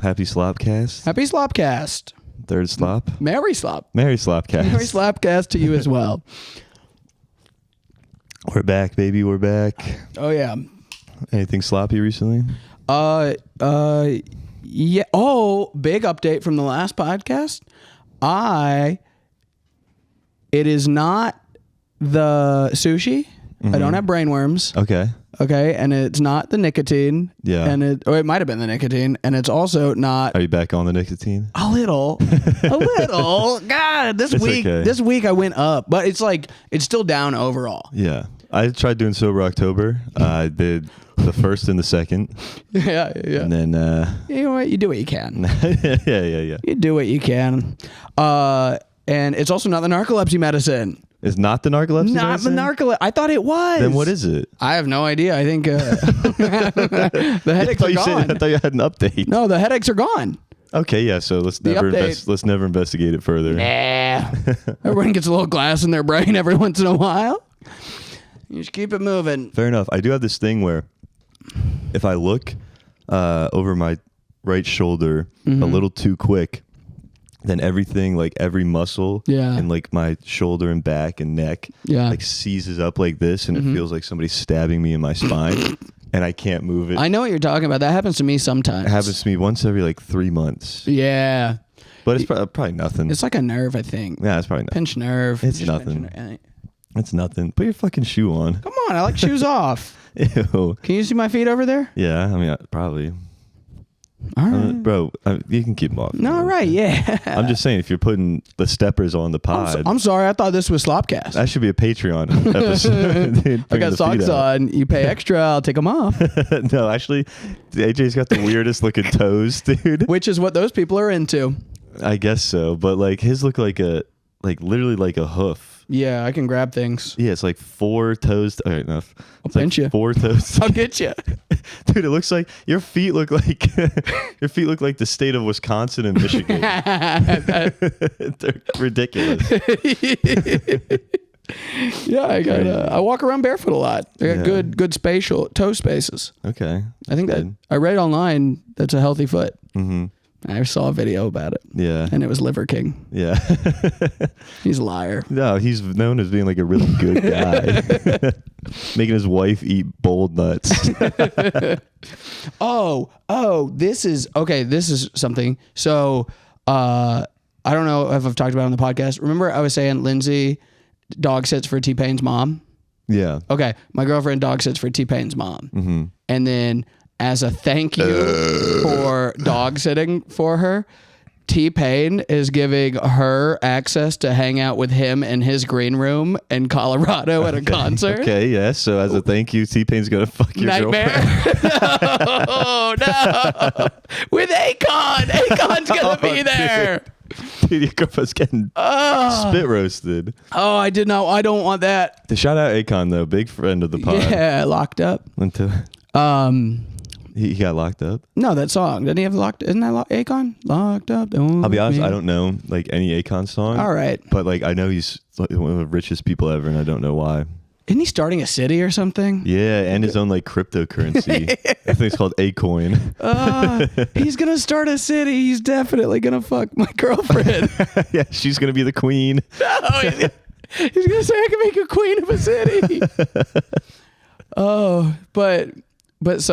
Happy SlopCast. Happy SlopCast. Third slop. Merry Slop. Merry SlopCast. Merry SlopCast to you as well. We're back, baby. We're back. Oh yeah. Anything sloppy recently? Yeah. Oh, big update from the last podcast. It is not the sushi. I don't have brainworms. Okay. Okay, and it's not the nicotine. Yeah. And it might have been the nicotine, and it's also not. Are you back on the nicotine? A little. God, this week I went up, but it's still down overall. Yeah. I tried doing sober October. I did the first and the second. Yeah. And then You know what? You do what you can. yeah. You do what you can. And it's also not the narcolepsy medicine. It's not the narcolepsy medicine? Not the narcolepsy. I thought it was. Then what is it? I have no idea. I think the headaches are gone. I thought you had an update. No, the headaches are gone. Okay, yeah. So let's never investigate it further. Nah. Everyone gets a little glass in their brain every once in a while. You just keep it moving. Fair enough. I do have this thing where if I look over my right shoulder a little too quick, then everything, like every muscle and like my shoulder and back and neck like seizes up like this, and it feels like somebody's stabbing me in my spine and I can't move it. I know what you're talking about. That happens to me sometimes. It happens to me once every like 3 months. Yeah. But it's probably nothing. It's like a nerve, I think. Yeah, it's probably nothing. Pinched nerve. It's nothing. It's nothing. Put your fucking shoe on. Come on, I like shoes off. Ew. Can you see my feet over there? Yeah, I mean, probably. All right. Bro, you can keep them off. No, right, yeah. I'm just saying, if you're putting the steppers on the pod. I'm sorry, I thought this was SlopCast. That should be a Patreon episode. Dude, I got socks on. You pay extra, I'll take them off. No, actually, AJ's got the weirdest looking toes, dude. Which is what those people are into. I guess so, but like his look literally like a hoof. Yeah, I can grab things. Yeah, it's like 4 toes. All right, enough. I'll pinch you. 4 toes. I'll get you. Dude, it looks like your feet look like the state of Wisconsin and Michigan. They're ridiculous. Yeah, I walk around barefoot a lot. I got good spatial toe spaces. Okay. I think that I read online that's a healthy foot. Mm-hmm. I saw a video about it. Yeah. And it was Liver King. Yeah. He's a liar. No, he's known as being like a really good guy. Making his wife eat boiled nuts. This is something. So, I don't know if I've talked about it on the podcast. Remember I was saying Lindsay dog sits for T-Pain's mom? Yeah. Okay. My girlfriend dog sits for T-Pain's mom. Mm-hmm. And then as a thank you for dog sitting for her, T-Pain is giving her access to hang out with him in his green room in Colorado at a concert. Okay, yes. So as a thank you, T-Pain's going to fuck your Nightmare. girlfriend. No. With Akon. Akon's going to be there. Dude, your girlfriend's getting spit roasted. Oh, I don't want that. To shout out Akon, though. Big friend of the pod. Yeah, locked up. He got locked up? No, that song. Didn't he have locked? Isn't that Akon? Locked up. I'll be honest, I don't know like any Akon song. All right. But like I know he's like one of the richest people ever, and I don't know why. Isn't he starting a city or something? Yeah, and his own like cryptocurrency. I think it's called Acoin. He's gonna start a city. He's definitely gonna fuck my girlfriend. Yeah, she's gonna be the queen. No, he's gonna say I can make a queen of a city. But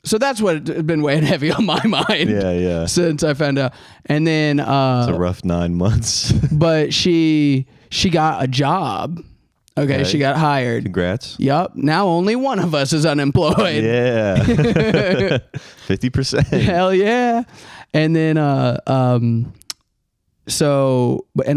so that's what has been weighing heavy on my mind. Yeah. Since I found out, and then it's a rough 9 months. But she got a job. Okay, she got hired. Congrats. Yup. Now only one of us is unemployed. Yeah. 50%. Hell yeah. And then and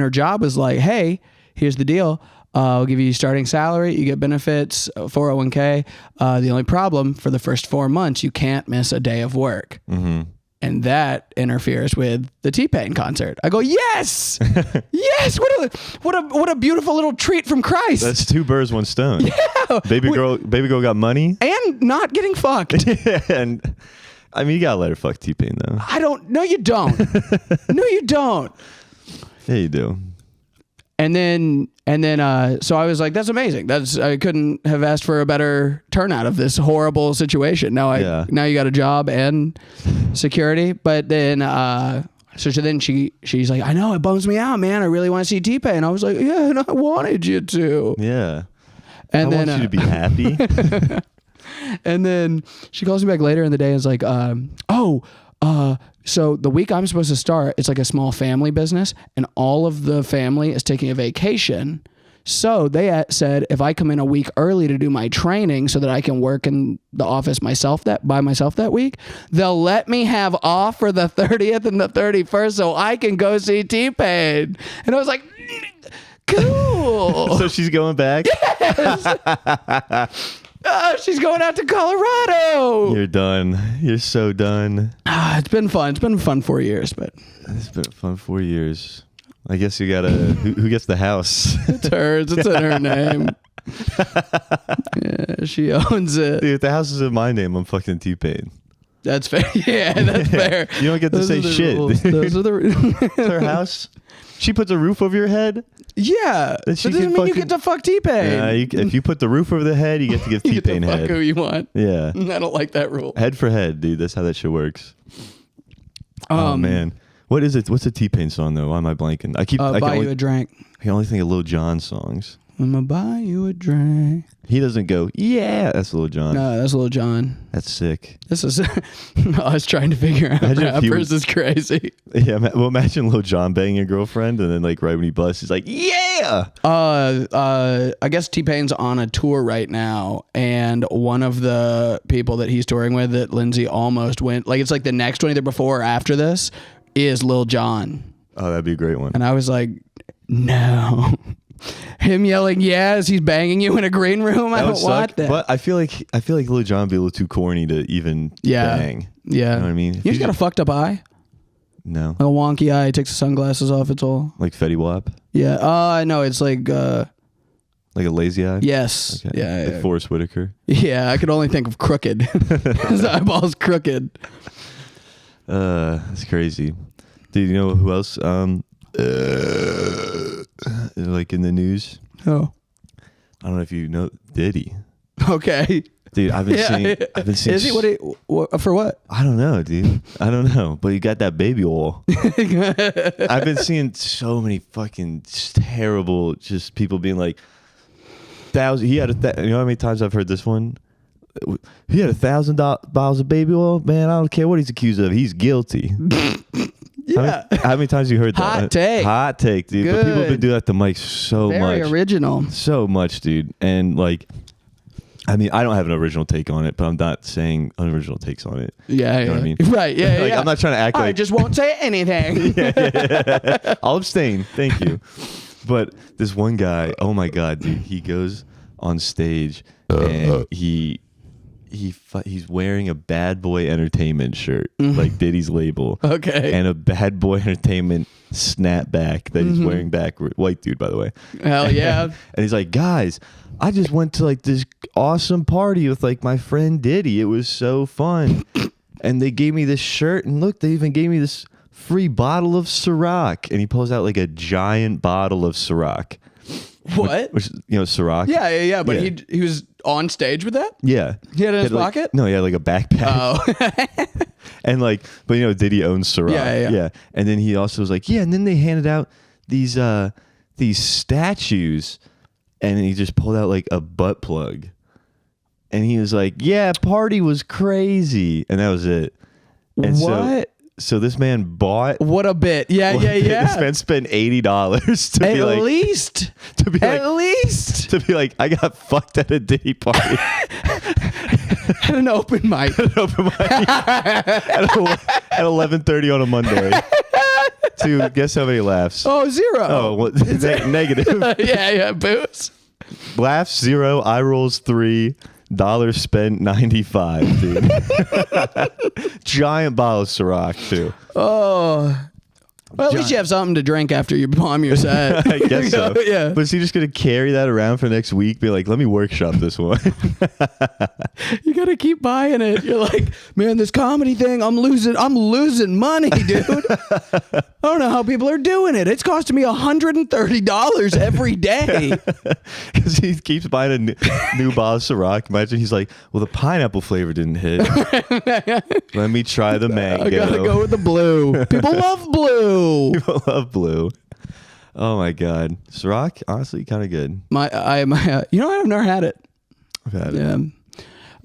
her job was like, hey, here's the deal. I'll give you starting salary. You get benefits, 401k. The only problem for the first 4 months, you can't miss a day of work. Mm-hmm. And that interferes with the T-Pain concert. I go, yes, yes. What a beautiful little treat from Christ. That's 2 birds, 1 stone. Yeah. Baby girl got money and not getting fucked. Yeah, and I mean, you gotta let her fuck T-Pain though. No, you don't. No, you don't. Yeah, you do. So I was like, that's amazing. I couldn't have asked for a better turnout of this horrible situation. Now you got a job and security. But then, she's like, I know it bums me out, man. I really want to see T-Pain. And I was like, yeah, and I wanted you to. Yeah. And I want you to be happy. And then she calls me back later in the day and is like, so the week I'm supposed to start, it's like a small family business and all of the family is taking a vacation. So they said, if I come in a week early to do my training so that I can work in the office by myself that week, they'll let me have off for the 30th and the 31st so I can go see T-Pain. And I was like, cool. So she's going back? Yes. She's going out to Colorado. You're done. You're so done. It's been fun. It's been fun 4 years, but it's been fun 4 years. I guess you gotta. Who gets the house? It's hers. It's in her name. Yeah, she owns it. Dude, if the house is in my name, I'm fucking T-Pain. That's fair. Yeah, that's fair. You don't get to say shit. Those are the It's her house. She puts a roof over your head. Yeah, that doesn't mean you get to fuck T-Pain. Yeah, if you put the roof over the head, you get to give T-Pain head. Fuck who you want. Yeah, I don't like that rule. Head for head, dude. That's how that shit works. Oh man, what is it? What's a T-Pain song though? Why am I blanking? I can buy you a drink. I can only think of Lil Jon songs. I'm gonna buy you a drink. He doesn't go, yeah, that's Lil Jon. No, that's Lil Jon. That's sick. This is, I was trying to figure out rappers is crazy. Yeah, well, imagine Lil Jon banging your girlfriend, and then like right when he busts, he's like, yeah. I guess T-Pain's on a tour right now, and one of the people that he's touring with that Lindsay almost went, like it's like the next one either before or after this, is Lil Jon. Oh, that'd be a great one. And I was like, no. Him yelling yeah as he's banging you in a green room. I don't want that. But I feel like Lil Jon would be a little too corny to even bang. Yeah. You know what I mean? He's got a fucked up eye. No. Like a wonky eye. He takes the sunglasses off. It's all like Fetty Wap. Yeah. No, it's like a lazy eye. Yes. Okay. Yeah. Like Forrest Whitaker. Yeah, I could only think of crooked. His eyeball's crooked. That's crazy. Dude, you know who else? Like in the news. Oh. I don't know if you know Diddy. Okay. Dude, I've been seeing. Is he for what? I don't know, dude. I don't know, but you got that baby oil. I've been seeing so many fucking terrible, just people being like, He had you know how many times I've heard this one? He had 1,000 bottles of baby oil. Man, I don't care what he's accused of. He's guilty. Yeah. How many times you heard that? Hot take, dude. Good. But people have been doing that to Mike so much. Very original. So much, dude. And like, I mean, I don't have an original take on it, but I'm not saying unoriginal takes on it. Yeah, you know what I mean? Right, yeah, like, yeah. I'm not trying to act like... I just won't say anything. Yeah. I'll abstain. Thank you. But this one guy, oh my God, dude, he goes on stage and he's wearing a Bad Boy Entertainment shirt, like Diddy's label. Okay. And a Bad Boy Entertainment snapback that he's wearing back. White dude, by the way. Hell yeah. And he's like, guys, I just went to like this awesome party with like my friend Diddy. It was so fun. And they gave me this shirt, and look, they even gave me this free bottle of Ciroc. And he pulls out like a giant bottle of Ciroc. What? Which you know, Ciroc. Yeah. But yeah. He was on stage with that? Yeah. He had it in his pocket? No, he had like a backpack. Oh. And like, but you know, Diddy owns Ciroc. Yeah. And then he also was like, yeah. And then they handed out these statues, and he just pulled out like a butt plug, and he was like, yeah, party was crazy, and that was it. And what? So this man bought. What a bit. Yeah. This man spent $80 to be like. At least. To be like, I got fucked at a Diddy party. At an open mic. At 11:30 on a Monday. To guess how many laughs? Oh, 0. Oh, well, negative. Yeah, booze. Laughs 0, eye rolls 3, dollars spent 95, dude. Giant bottle of Ciroc too. Oh, Well, at least you have something to drink after you bomb your set. I guess so. Yeah. But is he just going to carry that around for next week? Be like, let me workshop this one. You got to keep buying it. You're like, man, this comedy thing, I'm losing money, dude. I don't know how people are doing it. It's costing me $130 every day. Because he keeps buying a new bottle of Ciroc. Imagine he's like, well, the pineapple flavor didn't hit. Let me try the mango. I got to go with the blue. People love blue. People love blue. Oh my God. Ciroc, honestly, kind of good. You know, I've never had it. I've had it.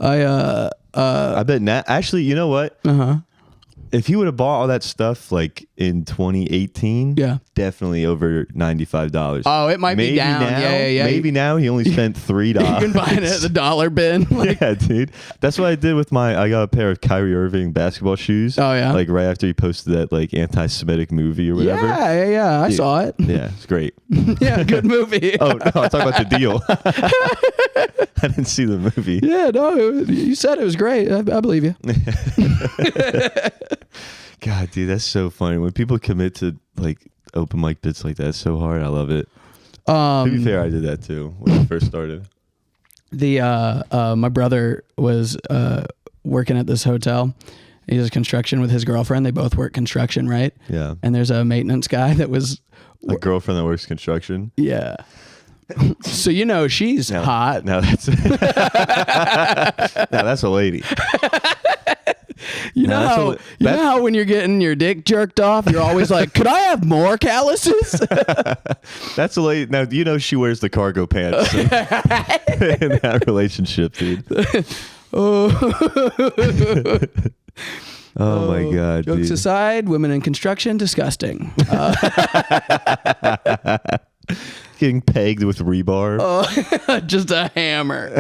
I bet actually, you know what? If he would have bought all that stuff like in 2018, definitely over $95. Oh, it might be down. Now, yeah. Maybe now he only spent $3. You can buy it at the dollar bin. Yeah, dude. That's what I did with I got a pair of Kyrie Irving basketball shoes. Oh, yeah. Like right after he posted that like anti-Semitic movie or whatever. Yeah. I saw it. Yeah, it's great. Yeah, good movie. Oh, no, I'm talking about the deal. I didn't see the movie. Yeah, no, you said it was great. I believe you. God, dude, that's so funny. When people commit to like open mic bits like that, it's so hard. I love it. To be fair, I did that too when I first started. My brother was working at this hotel. He does construction with his girlfriend. They both work construction, right? Yeah. And there's a maintenance guy that was a girlfriend that works construction. Yeah. So you know she's hot. Now that's a lady. You know how when you're getting your dick jerked off, you're always like, could I have more calluses? That's a lady. Now, you know she wears the cargo pants in that relationship, dude. Oh my God, jokes dude. aside, women in construction, disgusting. Getting pegged with rebar. Just a hammer.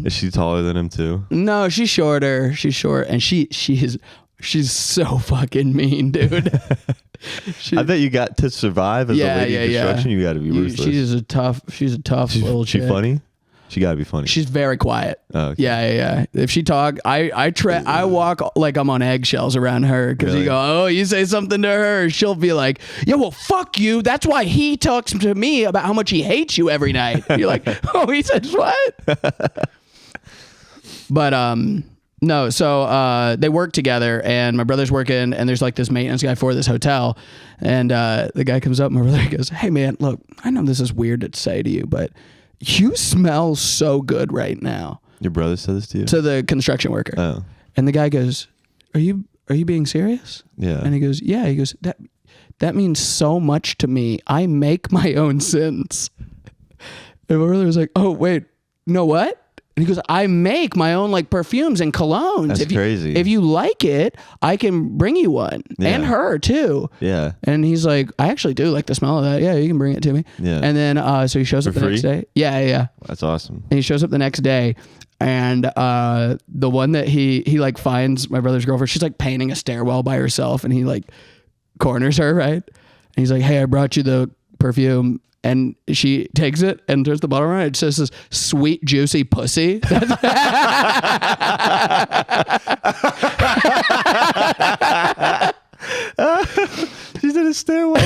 Is she taller than him too? No, she's shorter. She's short, and she's so fucking mean, dude. I bet you got to survive as a lady in construction. You got to be ruthless. She's a tough little chick. She funny? She got to be funny. She's very quiet. Oh, okay. Yeah. If she talk, I walk like I'm on eggshells around her because you go, you say something to her, she'll be like, yeah, well, fuck you. That's why he talks to me about how much he hates you every night. You're like, oh, he says what? But no, so they work together, and my brother's working, and there's like this maintenance guy for this hotel, and the guy comes up, my brother goes, hey man, look, I know this is weird to say to you, but you smell so good right now. Your brother said this to you? To the construction worker. Oh. And the guy goes, are you being serious? Yeah. And he goes, yeah. He goes, that means so much to me. I make my own scents. And my brother was like, oh, wait, no, what? And he goes, I make my own like perfumes and colognes. That's crazy. If you like it, I can bring you one. Yeah. And her too. Yeah. And he's like, I actually do like the smell of that. Yeah, you can bring it to me. Yeah. And then so he shows up the next day. Yeah. That's awesome. And he shows up the next day, and the one that he like finds my brother's girlfriend, she's like painting a stairwell by herself, and he like corners her, right? And he's like, hey, I brought you the perfume. And she takes it and turns the bottle around. It says this sweet, juicy pussy. She's in a stairwell.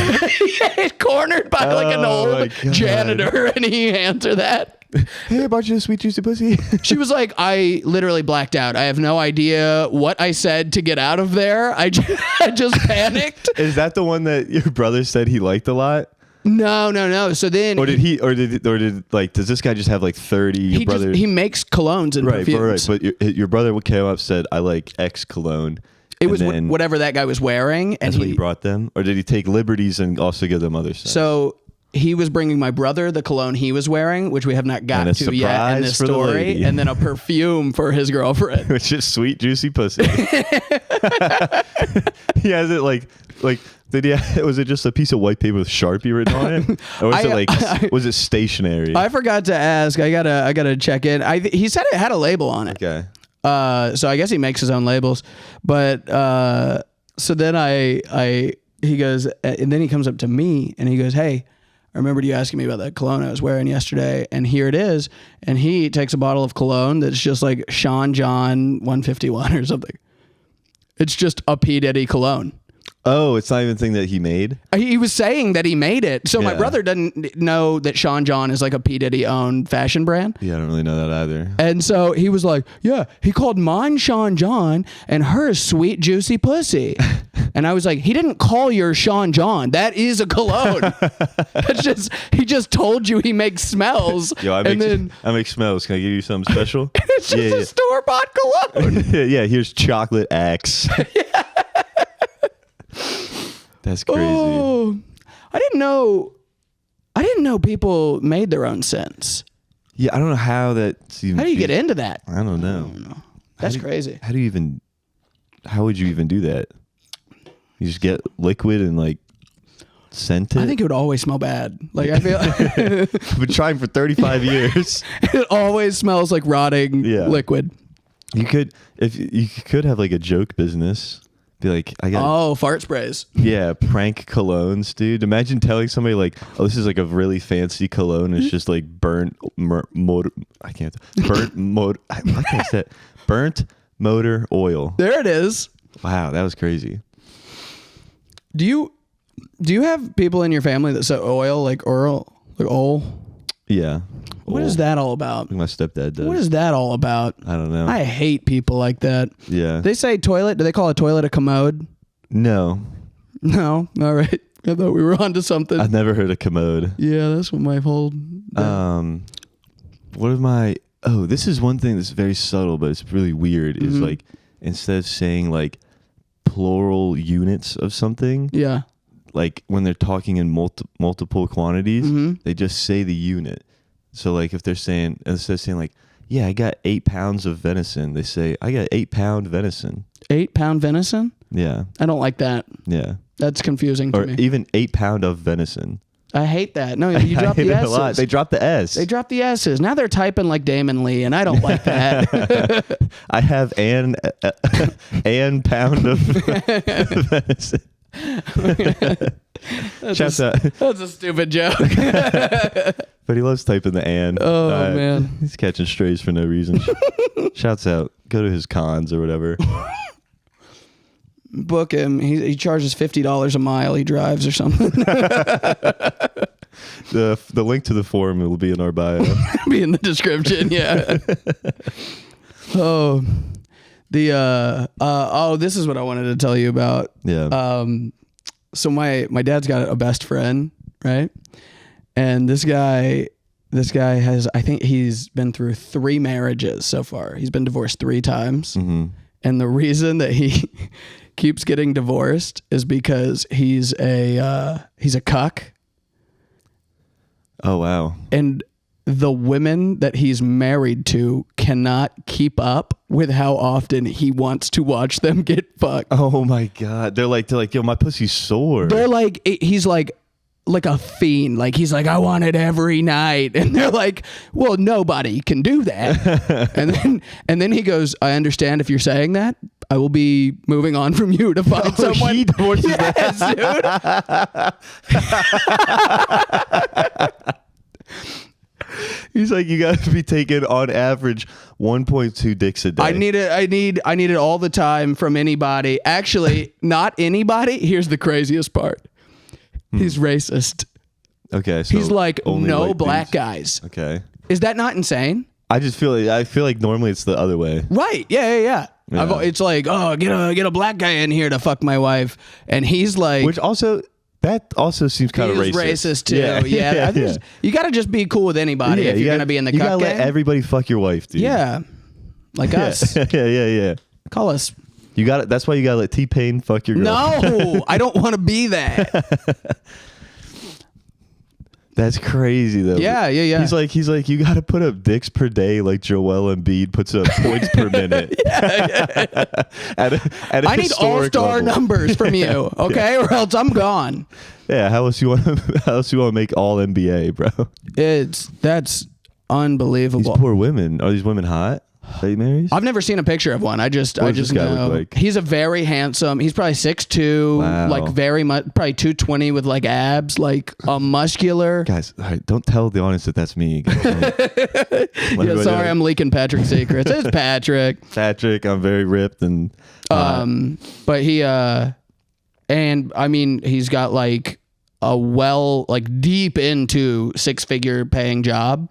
Cornered by like an old janitor, and he hands her that. Hey, I brought you a sweet, juicy pussy. She was like, I literally blacked out. I have no idea what I said to get out of there. I just panicked. Is that the one that your brother said he liked a lot? No. So then, did like, does this guy just have like 30? Your brother, he makes colognes and perfumes. Right. But your brother came up, said, I like X cologne. It was whatever that guy was wearing, and that's what he brought them, or did he take liberties and also give them other stuff? So he was bringing my brother the cologne he was wearing, which we have not got to yet in this story, and then a perfume for his girlfriend, which is sweet, juicy pussy. He has it like. Was it just a piece of white paper with Sharpie written on it, or was was it stationary? I forgot to ask. I gotta check in. He said it had a label on it. Okay. So I guess he makes his own labels, but so then he goes, and then he comes up to me and he goes, hey, I remembered you asking me about that cologne I was wearing yesterday, and here it is. And he takes a bottle of cologne that's just like Sean John 151 or something. It's just a P. Diddy cologne. Oh, it's not even a thing that he made? He was saying that he made it. So my Yeah. brother doesn't know that Sean John is like a P. Diddy owned fashion brand. Yeah, I don't really know that either. And so he was like, yeah, he called mine Sean John and hers Sweet Juicy Pussy. And I was like, he didn't call your Sean John. That is a cologne. He just told you he makes smells. Yo, I make smells. Can I give you something special? It's just a store-bought cologne. Yeah, here's chocolate Axe. That's crazy. Oh, I didn't know people made their own scents. Yeah, I don't know how that's even. How do you get into that? I don't know. That's crazy. How would you even do that? You just get liquid and like scent it? I think it would always smell bad. Like I feel I've been trying for 35 years. It always smells like rotting liquid. You could have like a joke business. Be like, I got fart sprays. Yeah, prank colognes, dude. Imagine telling somebody like, oh, this is like a really fancy cologne. It's just like burnt motor oil. There it is. Wow, that was crazy. Do you have people in your family that sell oil like oil? Yeah. What is that all about? My stepdad does. What is that all about? I don't know. I hate people like that. Yeah. They say toilet. Do they call a toilet a commode? No. No. All right. I thought we were onto something. I've never heard of commode. Yeah, that's what my whole. This is one thing that's very subtle, but it's really weird. Is like instead of saying like plural units of something. Yeah. Like when they're talking in multiple quantities, they just say the unit. So like if they're saying, instead of saying like, yeah, I got 8 pounds of venison, they say, I got 8 pound venison. 8 pound venison? Yeah. I don't like that. Yeah. That's confusing to me. Or even 8 pound of venison. I hate that. No, you drop the S's. A lot. They drop the S. They drop the S's. Now they're typing like Damon Lee, and I don't like that. I have an pound of venison. That's a stupid joke. But he loves typing the "and." Oh man, he's catching strays for no reason. Shouts out. Go to his cons or whatever. Book him. He charges $50 a mile he drives or something. The link to the forum will be in our bio. Be in the description. Yeah. This is what I wanted to tell you about. Yeah. So my dad's got a best friend, right? And this guy has, I think he's been through 3 marriages so far. He's been divorced 3 times. Mm-hmm. And the reason that he keeps getting divorced is because he's a cuck. Oh, wow. And the women that he's married to cannot keep up with how often he wants to watch them get fucked. Oh my God. They're like, yo, my pussy's sore. They're like, he's like a fiend. Like he's like, I want it every night. And they're like, well, nobody can do that. and then he goes, I understand if you're saying that. I will be moving on from you to find someone. He divorces yes, dude. He's like, you got to be taking on average 1.2 dicks a day. I need it all the time from anybody. Actually, not anybody. Here's the craziest part. He's racist. Okay, so he's like, no black dudes. Guys. Okay. Is that not insane? I feel like normally it's the other way. Right. Yeah. It's like, oh, get a black guy in here to fuck my wife, and he's like, that also seems kind of racist. Racist too. Yeah. You got to just be cool with anybody if you're going to be in the cuck gang. You got to let everybody fuck your wife, dude. Yeah. Like us. Yeah. Call us. You got it. That's why you got to let T-Pain fuck your girl. No, I don't want to be that. That's crazy though. Yeah. He's like, you got to put up dicks per day like Joel Embiid puts up points per minute. Yeah. I need all-star numbers from you, okay, or else I'm gone. Yeah. How else you want to make all NBA, bro? That's unbelievable. These poor women. Are these women hot? That he marries? I've never seen a picture of one. I just know. Like? He's a very handsome. He's probably 6'2", wow. like very much, probably 220 with like abs, like muscular. Guys, all right, don't tell the audience that that's me. Sorry, I'm leaking Patrick's secrets. It's Patrick. Patrick, I'm very ripped and. But he And I mean, he's got like a deep into 6-figure paying job.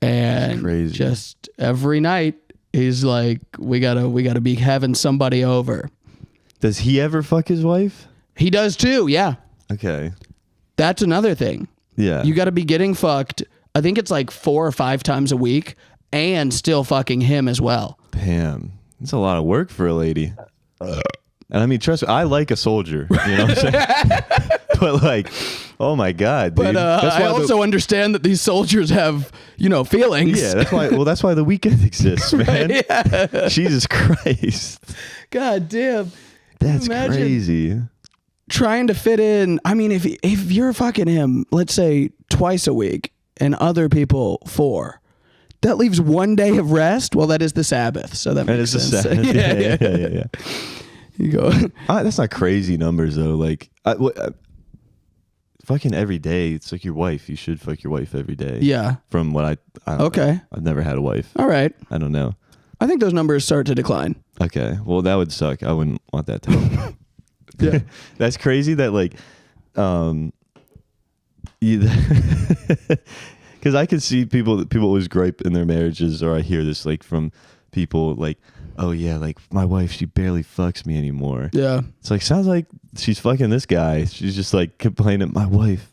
And crazy. Just every night he's like, we gotta be having somebody over. Does he ever fuck his wife? He does too. Yeah. Okay. That's another thing. Yeah. You got to be getting fucked. I think it's like 4 or 5 times a week and still fucking him as well. Damn. That's a lot of work for a lady. And I mean, trust me, I like a soldier. You know what I'm saying? But like, oh my God, dude. But I also understand that these soldiers have, feelings. Yeah, that's why the weekend exists, man. Yeah. Jesus Christ. God damn. That's crazy. Trying to fit in. I mean, if you're fucking him, let's say twice a week, and other people 4, that leaves 1 day of rest. Well, that is the Sabbath, so that makes sense. The Sabbath. Yeah. You go. That's not crazy numbers though. Like, fucking every day. It's like your wife. You should fuck your wife every day. Yeah. From what I don't know. I've never had a wife. All right. I don't know. I think those numbers start to decline. Okay. Well, that would suck. I wouldn't want that to happen. Yeah. That's crazy that like because I can see people always gripe in their marriages, or I hear this like from people like, oh yeah, like my wife, she barely fucks me anymore. Yeah. It's like, sounds like she's fucking this guy. She's just like complaining, my wife,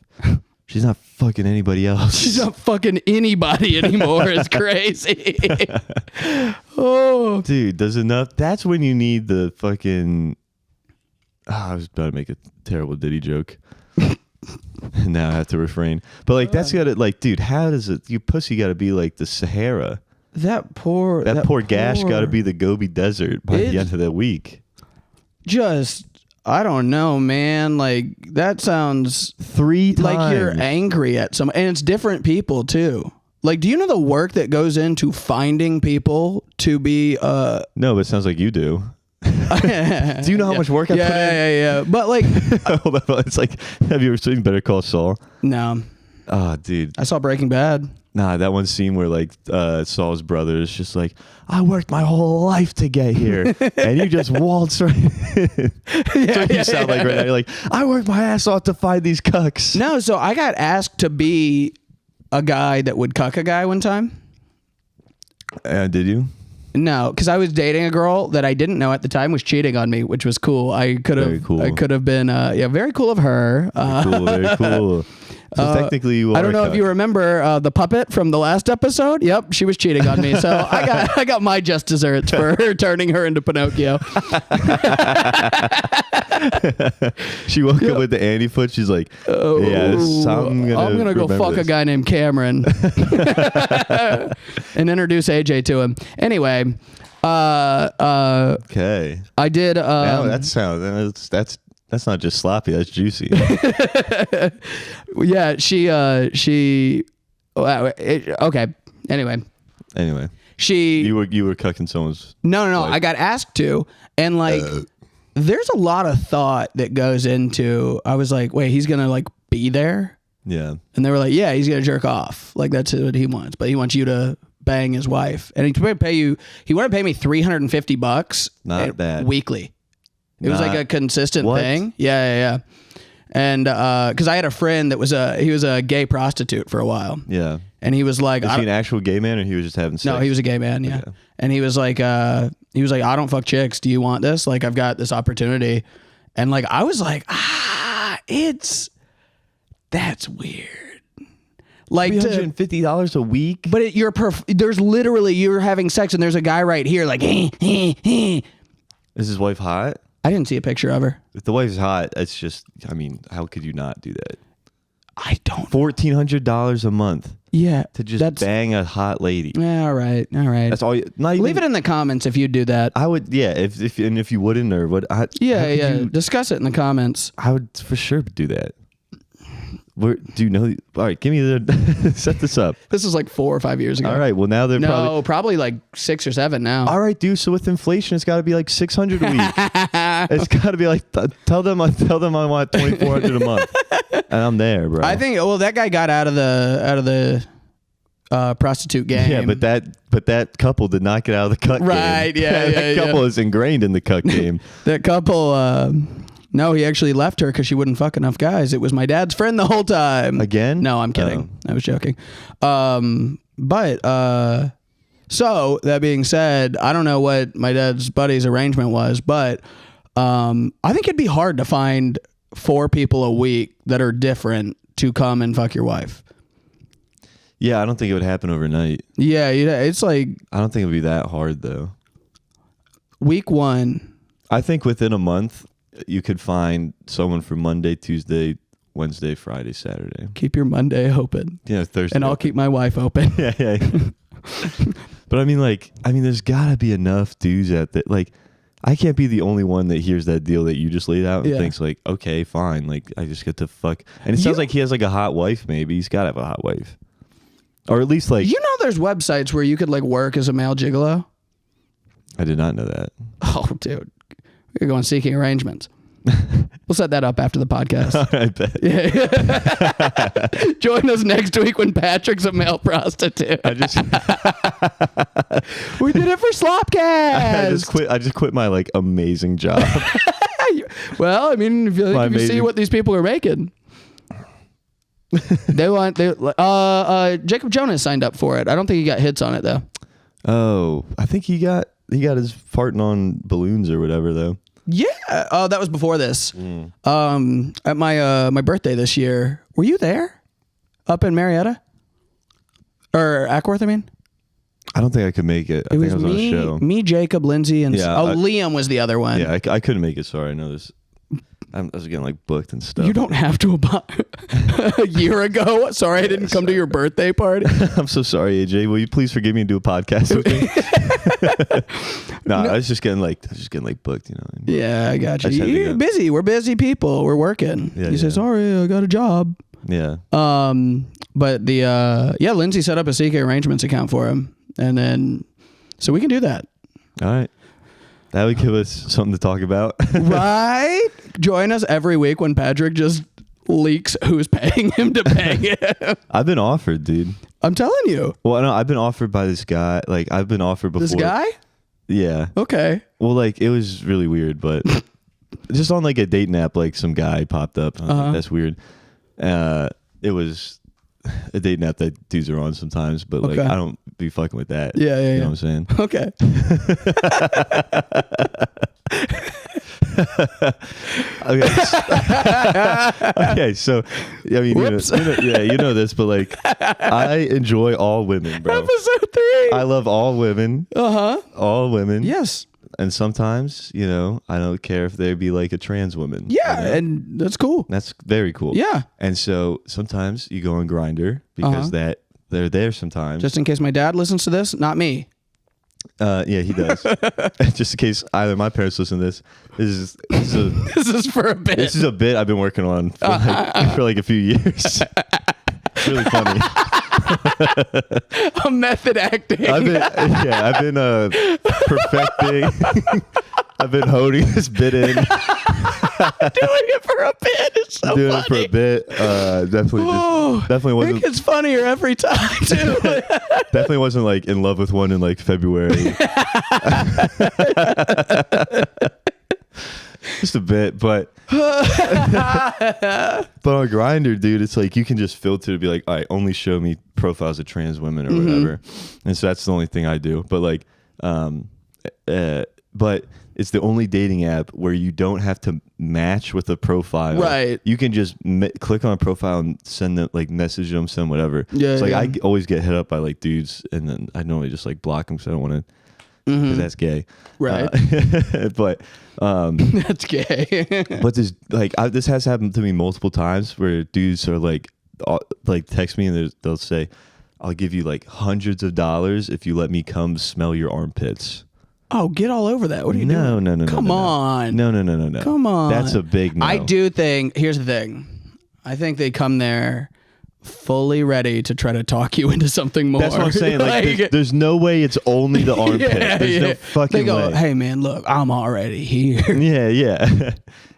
she's not fucking anybody else. She's not fucking anybody anymore. It's crazy. Oh, dude, does enough. That's when you need the fucking. I was about to make a terrible Diddy joke. And now I have to refrain. But like, that's gotta, like, dude, how does it? You pussy got to be like the Sahara. That poor gash got to be the Gobi Desert by the end of the week. Just, I don't know, man. Like, that sounds 3 times like you're angry at some, and it's different people too. Like, do you know the work that goes into finding people to be? No, but it sounds like you do. Do you know how much work I put in? Yeah. But like, hold on, it's like, have you ever seen Better Call Saul? No. Oh, dude. I saw Breaking Bad. Nah, that one scene where like Saul's brother is just like, I worked my whole life to get here, and you just waltz right in. That's what you sound like right now. You're like, I worked my ass off to find these cucks. No, so I got asked to be a guy that would cuck a guy one time. Did you? No, because I was dating a girl that I didn't know at the time was cheating on me, which was cool. I could have been, very cool of her. Very cool. So technically, you are. I don't know if you remember the puppet from the last episode. Yep, she was cheating on me, so I got my just desserts for her turning her into Pinocchio. She woke up with the Andy foot. She's like, I'm gonna go fuck a guy named Cameron and introduce AJ to him. Anyway, okay. I did. Now that's not just sloppy. That's juicy. Yeah, she. Okay. Anyway, you were cucking someone's. No. Wife. I got asked to, and like, there's a lot of thought that goes into. I was like, wait, he's gonna like be there. Yeah. And they were like, yeah, he's gonna jerk off. Like that's what he wants, but he wants you to bang his wife, and he wanted to pay me $350. Not bad. Weekly. It was like a consistent thing. Yeah. And because I had a friend that was a gay prostitute for a while. Yeah. And he was like, is he an actual gay man, or he was just having sex? No, he was a gay man. Yeah. Okay. And he was like, I don't fuck chicks. Do you want this? Like, I've got this opportunity. And like, I was like, that's weird. Like $350 a week. But there's literally, you're having sex and there's a guy right here like, Is his wife hot? I didn't see a picture of her. If the wife's hot, it's just, I mean, how could you not do that? I don't. $1,400 a month. Yeah. To just bang a hot lady. Yeah, all right. That's all. Leave it in the comments if you do that. I would, yeah. If you wouldn't, or what? Discuss it in the comments. I would for sure do that. Do you know? All right, give me set this up. This was like 4 or 5 years ago. All right, well now they're probably like 6 or 7 now. All right, dude. So with inflation, it's got to be like $600 a week. It's got to be like tell them I want $2,400 a month, and I'm there, bro. I think that guy got out of the prostitute game. Yeah, but that couple did not get out of the cuck game. Right? Yeah. That couple is ingrained in the cuck game. That couple. No, he actually left her because she wouldn't fuck enough guys. It was my dad's friend the whole time. Again? No, I'm kidding. I was joking. So that being said, I don't know what my dad's buddy's arrangement was, but I think it'd be hard to find 4 people a week that are different to come and fuck your wife. Yeah, I don't think it would happen overnight. Yeah, it's like... I don't think it would be that hard, though. Week 1. I think within a month, you could find someone for Monday, Tuesday, Wednesday, Friday, Saturday. Keep your Monday open. Yeah, Thursday. And I'll keep my wife open. Yeah. But I mean, there's gotta be enough dudes out there. Like, I can't be the only one that hears that deal that you just laid out and thinks like, okay, fine. Like, I just get to fuck. And it sounds like he has like a hot wife. Maybe he's gotta have a hot wife, or at least like. There's websites where you could like work as a male gigolo. I did not know that. Oh, dude, we're going seeking arrangements. We'll set that up after the podcast. I bet. Yeah. Join us next week when Patrick's a male prostitute. We did it for SlopCast. I just quit my like amazing job. Well, I mean, if you see what these people are making. Jacob Jonas signed up for it. I don't think he got hits on it though. Oh, I think he got his farting on balloons or whatever though. Yeah. Oh, that was before this. At my birthday this year, were you there? Up in Marietta? Or Ackworth, I mean? I don't think I could make it. I think I was on a show. Me, Jacob, Lindsay, and... Liam was the other one. Yeah, I couldn't make it. Sorry, I know this. I was getting like booked and stuff. You don't have to a year ago. Sorry, I didn't come to your birthday party. I'm so sorry, AJ. Will you please forgive me and do a podcast with me? No, I was just getting like booked, you know. Yeah, I got you. You're busy. We're busy people. We're working. Yeah, you say, sorry, I got a job. Yeah. But Lindsay set up a CK Arrangements account for him. And then, so we can do that. All right. That would give us something to talk about. Right? Join us every week when Patrick just leaks who's paying him to pay him. I've been offered, dude. I'm telling you. Well, no, I've been offered by this guy. Like, I've been offered before. This guy? Yeah. Okay. Well, like, it was really weird, but just on like a dating app, like some guy popped up. Like, that's weird. It was a dating app that dudes are on sometimes, but like I don't be fucking with that. Yeah. You know what I'm saying? Okay. Okay. So, I mean, you know this, but like, I enjoy all women, bro. Episode 3. I love all women. All women. Yes. And sometimes, I don't care if they be like a trans woman. Yeah, and that's cool. That's very cool. Yeah. And so sometimes you go on Grindr because they're there sometimes. Just in case my dad listens to this, not me. Yeah, he does. Just in case either my parents listen to this. This is for a bit. This is a bit I've been working on for like a few years. It's really funny. A method acting. I've been perfecting. I've been holding this bit in. Doing it for a bit. It's so doing funny. it for a bit. Definitely wasn't. It gets funnier every time too. Definitely wasn't like in love with one in like February. Just a bit, but on Grindr, dude, it's like you can just filter to be like, all right, only show me profiles of trans women or whatever, and so that's the only thing I do. But like, but it's the only dating app where you don't have to match with a profile. Right. You can just click on a profile and send them, like, message them, send whatever. Yeah. It's like I always get hit up by like dudes, and then I normally just like block them because I don't want to. Because that's gay, right? But that's gay. But this has happened to me multiple times where dudes are like text me and they'll say, "I'll give you like hundreds of dollars if you let me come smell your armpits." Oh, get all over that! What are you doing? No. Come on. No. Come on. That's a big no. I do think. Here's the thing. I think they come there fully ready to try to talk you into something more. That's what I'm saying. Like, there's no way it's only the armpit. There's no fucking they go, way. "Hey man, look, I'm already here." Yeah.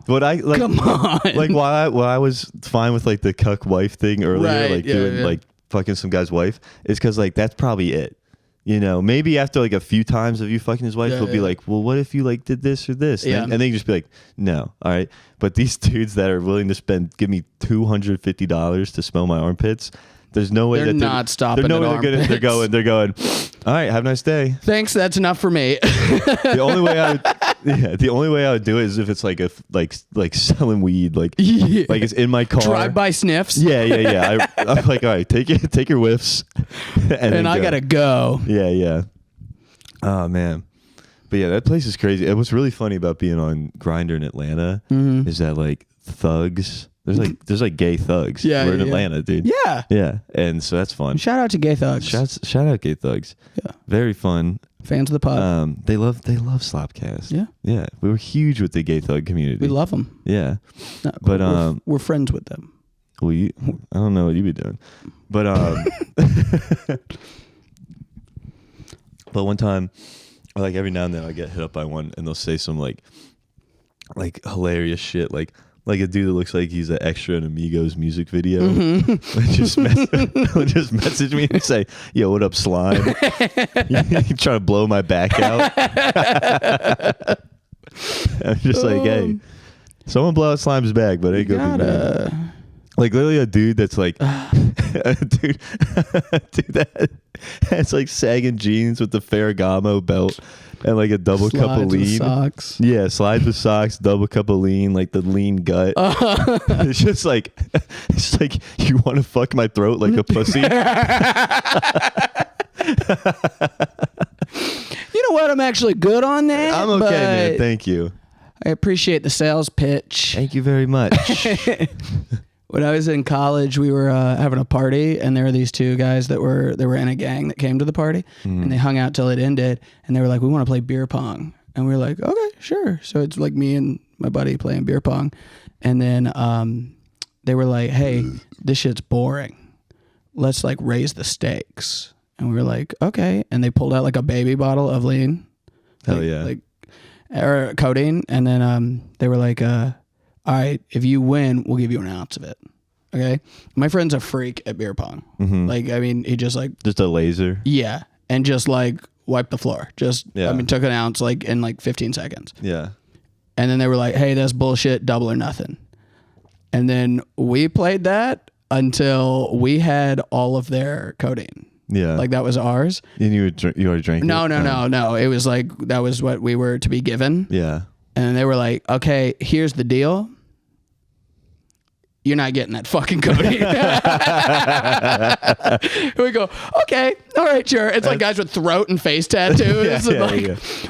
What I like, come on. Like while I was fine with like the cuck wife thing earlier, right, doing like fucking some guy's wife, is because like that's probably it. You know, maybe after like a few times of you fucking his wife, he'll be like, well, what if you like did this or this? And then you just be like, no. All right. But these dudes that are willing to give me $250 to smell my armpits, there's no way they're not stopping. They're going, all right, have a nice day. Thanks. That's enough for me. The only way I would do it is if it's like like selling weed, like it's in my car. Drive-by sniffs. Yeah. I'm like, all right, take your whiffs, and I gotta go. Yeah. Oh man, but yeah, that place is crazy. And what's really funny about being on Grindr in Atlanta is that like thugs. There's like gay thugs. We're in Atlanta, dude. Yeah, and so that's fun. Shout out to gay thugs. Shout out gay thugs. Yeah, very fun. Fans of the pod. They love SlopCast. Yeah. We were huge with the gay thug community. We love them. Yeah, no, but we're friends with them. Well, I don't know what you be doing, but but one time, like every now and then, I get hit up by one, and they'll say some like hilarious shit, like a dude that looks like he's an extra in Amigos music video. Just message me and say, yo, what up, slime? You trying to blow my back out? I'm just like, hey, someone blow out Slime's back, but ain't gonna be me. Like literally a dude that's like a dude that has like sagging jeans with the Ferragamo belt and like a double cup of lean. Socks. Yeah, slides with socks, double cup of lean, like the lean gut. It's just like you want to fuck my throat like a pussy. You know what? I'm actually good on that. I'm okay, man. Thank you. I appreciate the sales pitch. Thank you very much. When I was in college, we were having a party, and there were these two guys that were in a gang that came to the party, and they hung out till it ended, and they were like, we want to play beer pong. And we were like, okay, sure. So it's like me and my buddy playing beer pong. And then they were like, hey, this shit's boring. Let's like raise the stakes. And we were like, okay. And they pulled out like a baby bottle of lean. Hell yeah. Or codeine. And then they were like, all right, if you win, we'll give you an ounce of it. Okay. My friend's a freak at beer pong. Like, I mean, he just a laser. Yeah. And just like wiped the floor. Took an ounce like in like 15 seconds. Yeah. And then they were like, hey, that's bullshit, double or nothing. And then we played that until we had all of their codeine. Yeah. Like that was ours. And you already drank it? No. It was like, that was what we were to be given. Yeah. And they were like, okay, here's the deal. You're not getting that fucking codeine. We go, okay, all right, sure. It's like guys with throat and face tattoos.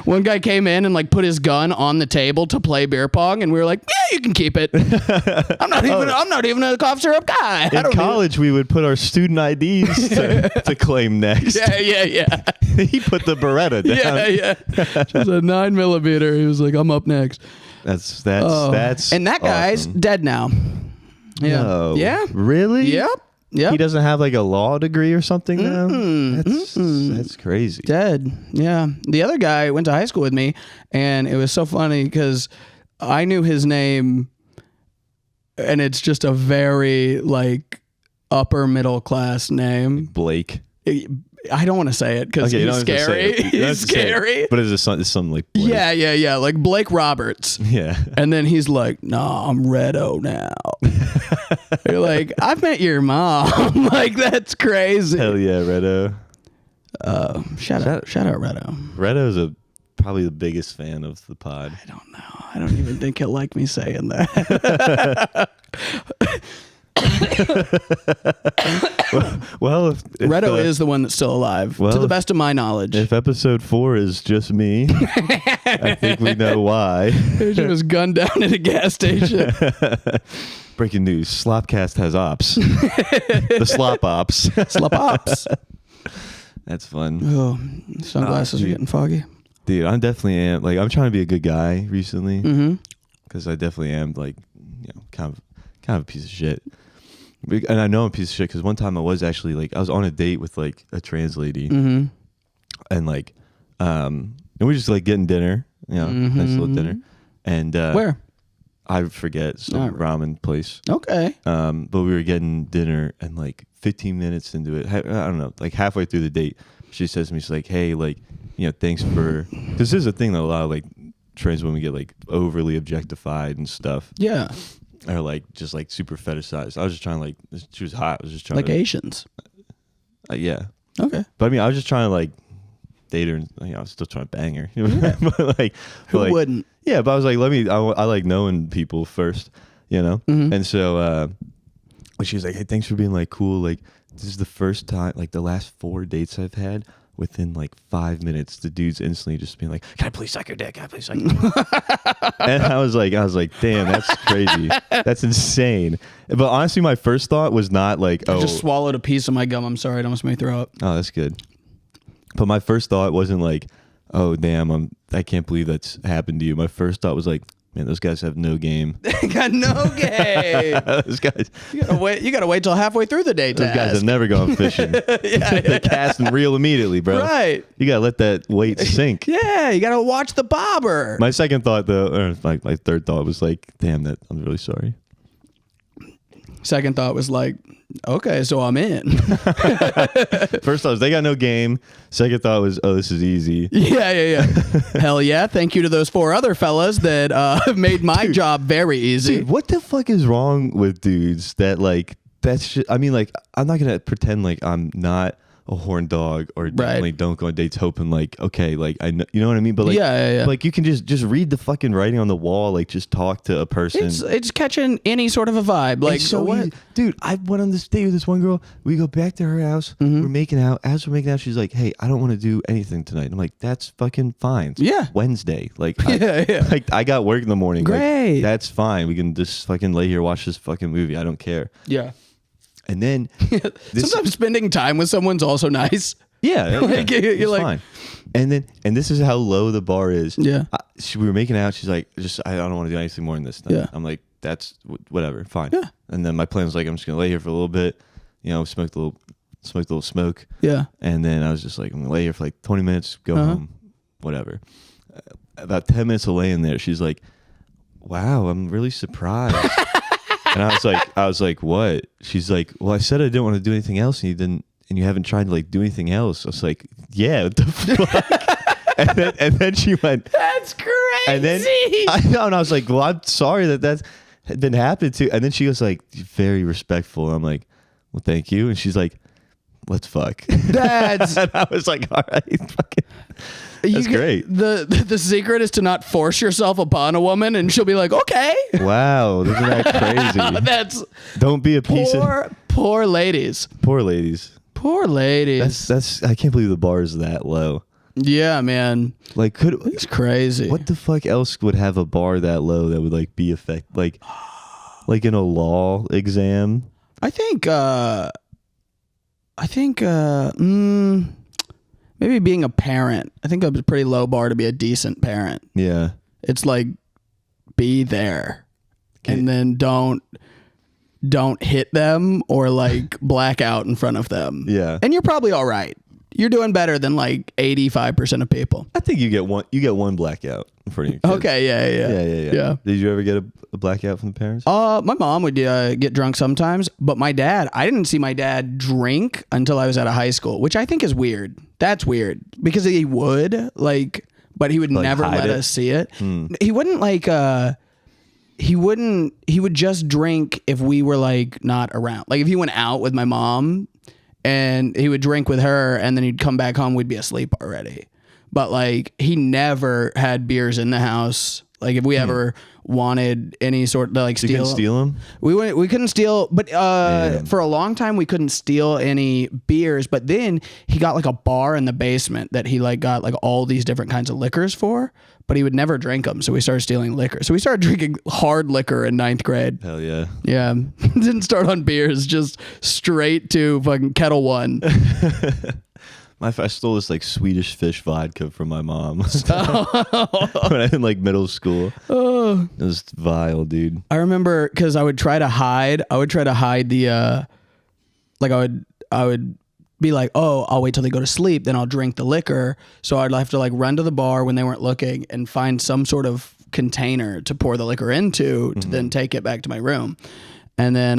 One guy came in and like put his gun on the table to play beer pong, and we were like, yeah, you can keep it. I'm not even a cough syrup guy. In college, we would put our student IDs to claim next. Yeah. He put the Beretta down. Yeah. Just a 9mm. He was like, I'm up next. That's and that guy's awesome. Dead now. Yeah. No. Yeah. Really? Yep. He doesn't have like a law degree or something now? That's crazy. Dead. Yeah. The other guy went to high school with me, and it was so funny because I knew his name, and it's just a very like upper middle class name. Blake. I don't want to say it because he's scary. He's scary. But it's something like Blake. Yeah. Like Blake Roberts. Yeah. And then he's like, nah, I'm Redo now. You're like, I've met your mom. Like, that's crazy. Hell yeah, Redo. Shout out Redo. Redo's probably the biggest fan of the pod. I don't know. I don't even think he'll like me saying that. Well, if Redo is the one that's still alive, to the best of my knowledge. If episode 4 is just me, I think we know why. He was gunned down at a gas station. Breaking news: SlopCast has ops. The Slop Ops. Slop Ops. That's fun. Oh, sunglasses are getting foggy. Dude, I definitely am. Like, I'm trying to be a good guy recently. Because I definitely am, like, kind of a piece of shit. And I know I'm a piece of shit because one time I was actually like, I was on a date with like a trans lady, and like, and we were just like getting dinner, nice little dinner, and where? I forget, some ramen place. Okay. But we were getting dinner, and like 15 minutes into it, I don't know, like halfway through the date, she says to me, she's like, hey, like, thanks for, this is a thing that a lot of like trans women get like overly objectified and stuff. Yeah. Or like just like super fetishized. I was just trying to like, she was hot. I was just trying like Asians. Yeah. Okay. But I mean, I was just trying to like date her, and I was still trying to bang her. Who wouldn't? Yeah, but I was like, I like knowing people first, Mm-hmm. And so she was like, hey, thanks for being like cool. Like, this is the first time, like the last 4 dates I've had, within like 5 minutes, the dude's instantly just being like, can I please suck your dick? Can I please suck your dick? And I was like, damn, that's crazy. That's insane. But honestly, my first thought was not like, I just swallowed a piece of my gum. I'm sorry. It almost made me throw up. Oh, that's good. But my first thought wasn't like, oh, damn, I can't believe that's happened to you. My first thought was like, man, those guys have no game. They got no game. Those guys. You gotta wait till halfway through the day to Those guys have never gone fishing. They cast and reel immediately, bro. Right. You gotta let that weight sink. Yeah, you gotta watch the bobber. My second thought, though, or my third thought was like, damn, I'm really sorry. Second thought was like, okay, so I'm in. First thought was they got no game. Second thought was, oh, this is easy. Yeah. Hell yeah. Thank you to those 4 other fellas that made my job very easy. Dude, what the fuck is wrong with dudes that like, that's just, I mean, like, I'm not going to pretend like I'm not a horn dog or definitely don't go on dates hoping like, okay, like I know, you know what I mean? But like, yeah. Like you can just read the fucking writing on the wall, like just talk to a person. It's catching any sort of a vibe. Like, so what? Dude, I went on this date with this one girl. We go back to her house. Mm-hmm. We're making out. As we're making out, she's like, hey, I don't want to do anything tonight. I'm like, that's fucking fine. It's Wednesday. Like, like I got work in the morning. Great. Like, that's fine. We can just fucking lay here, watch this fucking movie. I don't care. Yeah. And then sometimes spending time with someone's also nice. Yeah, like, you're like, fine. And this is how low the bar is. Yeah. We were making out. She's like, I don't want to do anything more than this. Yeah. I'm like, that's whatever, fine. Yeah. And then my plan was like, I'm just gonna lay here for a little bit, smoke a little smoke. Yeah. And then I was just like, I'm gonna lay here for like 20 minutes, go home, whatever. About 10 minutes of laying there, she's like, wow, I'm really surprised. And I was like, what? She's like, well, I said I didn't want to do anything else, and you didn't, and you haven't tried to like do anything else. I was like, yeah, what the fuck? and then she went, that's crazy. And then and I was like, well, I'm sorry that's been happened to. And then she was like, very respectful. I'm like, well, thank you. And she's like, let's fuck. That's. And I was like, all right, fucking. That's great. The secret is to not force yourself upon a woman, and she'll be like, okay. Wow, isn't that crazy? That's don't be a piece of poor ladies. Poor ladies. Poor ladies. That's I can't believe the bar is that low. Yeah, man. Like, it's crazy. What the fuck else would have a bar that low that would like be like in a law exam? I think maybe being a parent. I think that's a pretty low bar to be a decent parent. Yeah. It's like, be there. Okay. And then don't hit them or like black out in front of them. Yeah. And you're probably all right. You're doing better than like 85% of people. I think you get one blackout in front of your kids. Okay, yeah. Did you ever get a blackout from the parents? My mom would get drunk sometimes, but my dad, I didn't see my dad drink until I was out of high school, which I think is weird. That's weird because he would but he would never let us see it. He wouldn't he would just drink if we were like not around. Like if he went out with my mom and he would drink with her and then he'd come back home, we'd be asleep already. But like he never had beers in the house. Like if we ever wanted any sort of like steal, you couldn't steal them? We couldn't steal, but for a long time we couldn't steal any beers. But then he got like a bar in the basement that he like got like all these different kinds of liquors for, but he would never drink them. So we started stealing liquor. So we started drinking hard liquor in 9th grade. Hell yeah. Yeah. Didn't start on beers, just straight to fucking Kettle One. I stole this like Swedish fish vodka from my mom when I was in like middle school. Oh. It was vile, dude. I remember because I would try to hide the like I would be like, oh, I'll wait till they go to sleep, then I'll drink the liquor. So I'd have to like run to the bar when they weren't looking and find some sort of container to pour the liquor into to then take it back to my room. And then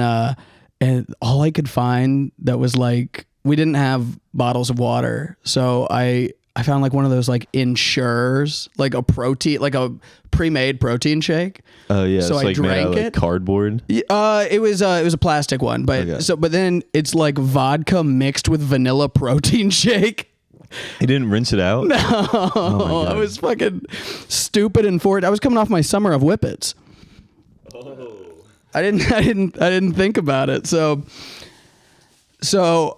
and all I could find that was like, we didn't have bottles of water, so I found like one of those like Ensures, like a protein, like a pre-made protein shake. Oh yeah, so it's I like drank made out of, it. like, cardboard. It was a plastic one, but but then it's like vodka mixed with vanilla protein shake. You didn't rinse it out? No, oh I was fucking stupid and forward. I was coming off my summer of Whippets. Oh, I didn't think about it. So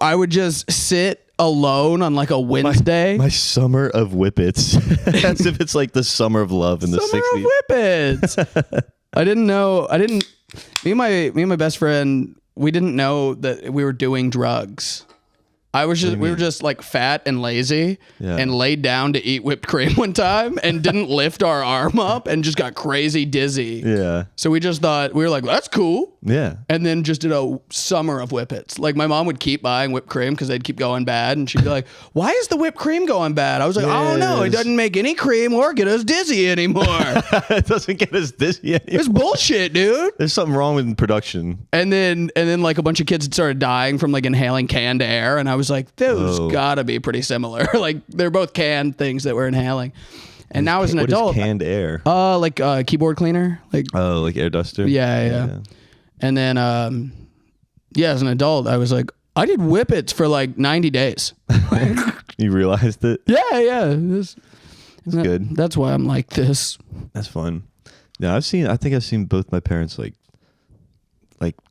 I would just sit alone on like a Wednesday. My summer of Whippets, as if it's like the summer of love in the 60s. Summer of Whippets. I didn't know. Me and my best friend, we didn't know that we were doing drugs. We were just like fat and lazy and laid down to eat whipped cream one time and didn't lift our arm up and just got crazy dizzy. Yeah. So we just thought, we were like, that's cool. Yeah. And then just did a summer of Whippets. Like my mom would keep buying whipped cream because they'd keep going bad. And she'd be like, why is the whipped cream going bad? I was like, oh no, it doesn't make any cream or get us dizzy anymore. It doesn't get us dizzy anymore. It's bullshit, dude. There's something wrong with production. And then like a bunch of kids had started dying from like inhaling canned air. And I was like, those gotta be pretty similar. Like they're both canned things that we're inhaling. And now as an adult, what is canned air? Like a keyboard cleaner, like like air duster. Yeah. And then as an adult, I was like, I did Whippets for like 90 days. You realized it? Yeah. That's good. That's why I'm like this. That's fun. Yeah, I think I've seen both my parents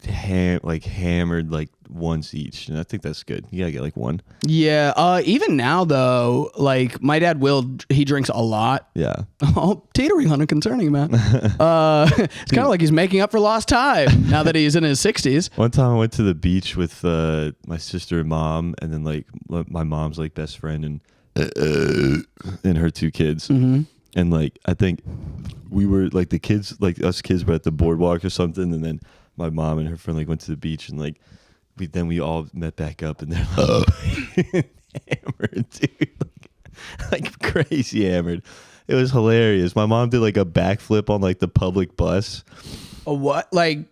hammered like once each, and I think that's good. You gotta get like one. Yeah. Even now though, like my dad he drinks a lot. Yeah. Oh, teetering on a concerning amount. It's kind of like he's making up for lost time now that he's in his 60s. One time I went to the beach with my sister and mom, and then like my mom's like best friend and her two kids. Mm-hmm. And like I think we were like us kids were at the boardwalk or something, and then my mom and her friend like went to the beach, and like we all met back up, and they're like hammered, dude, like crazy hammered. It was hilarious. My mom did like a backflip on like the public bus. A what? Like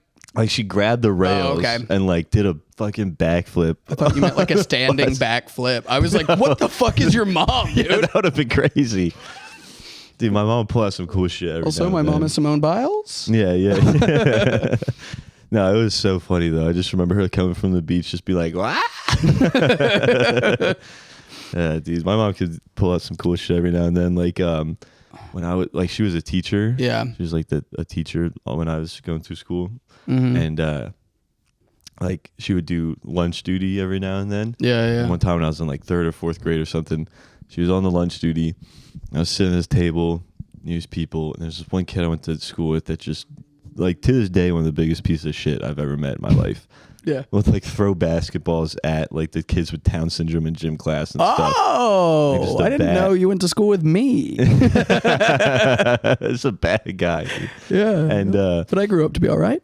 she grabbed the rails and like did a fucking backflip. I thought you meant like a standing backflip. I was like, what the fuck is your mom, dude? Yeah, that would have been crazy. Dude, my mom pulled out some cool shit. Also, my mom is Simone Biles. Yeah. No, it was so funny though. I just remember her coming from the beach, just be like, "What?" Yeah, dude, my mom could pull out some cool shit every now and then. Like, when I was like, she was a teacher. Yeah, she was like a teacher when I was going through school, and like she would do lunch duty every now and then. Yeah. And one time when I was in like 3rd or 4th grade or something, she was on the lunch duty. I was sitting at this table, news people, and there's this one kid I went to school with that just, like, to this day, one of the biggest pieces of shit I've ever met in my life. Yeah. With like throw basketballs at like the kids with Down syndrome in gym class and stuff. Oh, like I didn't know you went to school with me. It's a bad guy. Dude. Yeah. And but I grew up to be all right.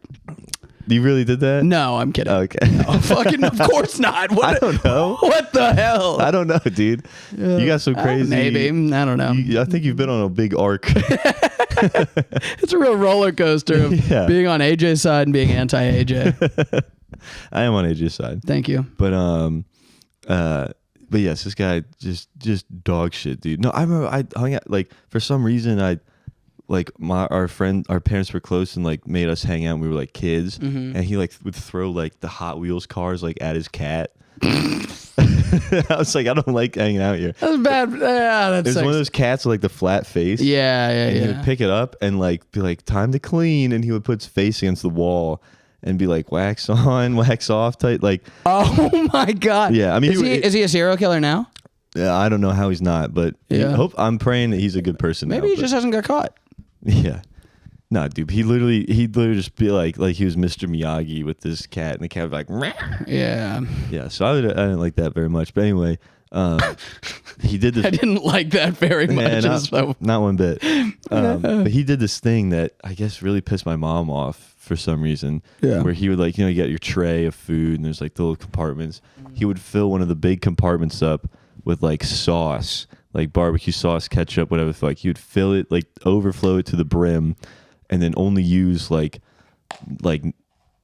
You really did that? No, I'm kidding. Okay. No, fucking, of course not. I don't know. What the hell? I don't know, dude. Yeah. You got some crazy. Maybe. I don't know. I think you've been on a big arc. It's a real roller coaster of being on AJ's side and being anti-AJ. I am on AJ's side. Thank you. But yes, this guy just dog shit, dude. No, I remember I hung out, like, for some reason our parents were close and like made us hang out when we were like kids, and he like would throw like the Hot Wheels cars like at his cat. I was like, I don't like hanging out here. That's bad. Yeah, that's. There's one of those cats with like the flat face. Yeah. And he would pick it up and like be like, time to clean, and he would put his face against the wall and be like, wax on, wax off type. Like, oh my god. Yeah, I mean, is he a serial killer now? Yeah, I don't know how he's not, but I'm praying that he's a good person. Maybe he just hasn't got caught. Yeah. No, dude, he'd literally just be like he was Mr. Miyagi with this cat, and the cat would be like, Meh. Yeah. So I didn't like that very much, but anyway, he did this. I didn't like that very much. Not one bit. But he did this thing that I guess really pissed my mom off for some reason. Yeah. Where he would like, you get your tray of food, and there's like the little compartments. He would fill one of the big compartments up with like sauce, like barbecue sauce, ketchup, whatever. Like he would fill it, like overflow it to the brim, and then only use like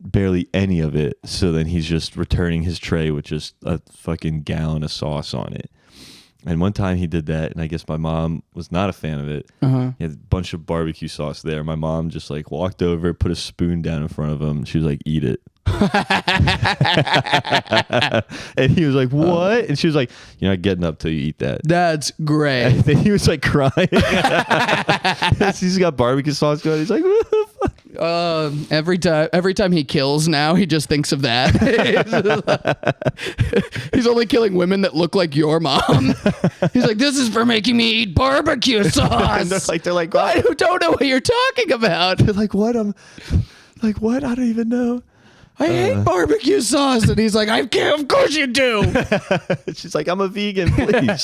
barely any of it. So then he's just returning his tray with just a fucking gallon of sauce on it. And one time he did that, and I guess my mom was not a fan of it. He had a bunch of barbecue sauce there. My mom just like walked over, put a spoon down in front of him. She was like, "Eat it." And he was like, "What?" And she was like, "You're not getting up till you eat that." That's great. And then he was like crying. He's got barbecue sauce going. He's like, "What the fuck?" Every time he kills now, he just thinks of that. He's only killing women that look like your mom. He's like, "This is for making me eat barbecue sauce." And they're like, what? I don't know what you're talking about. They're like, "What?" I'm like, "What? I don't even know." I hate barbecue sauce. And he's like, "I can't. Of course you do." She's like, "I'm a vegan, please."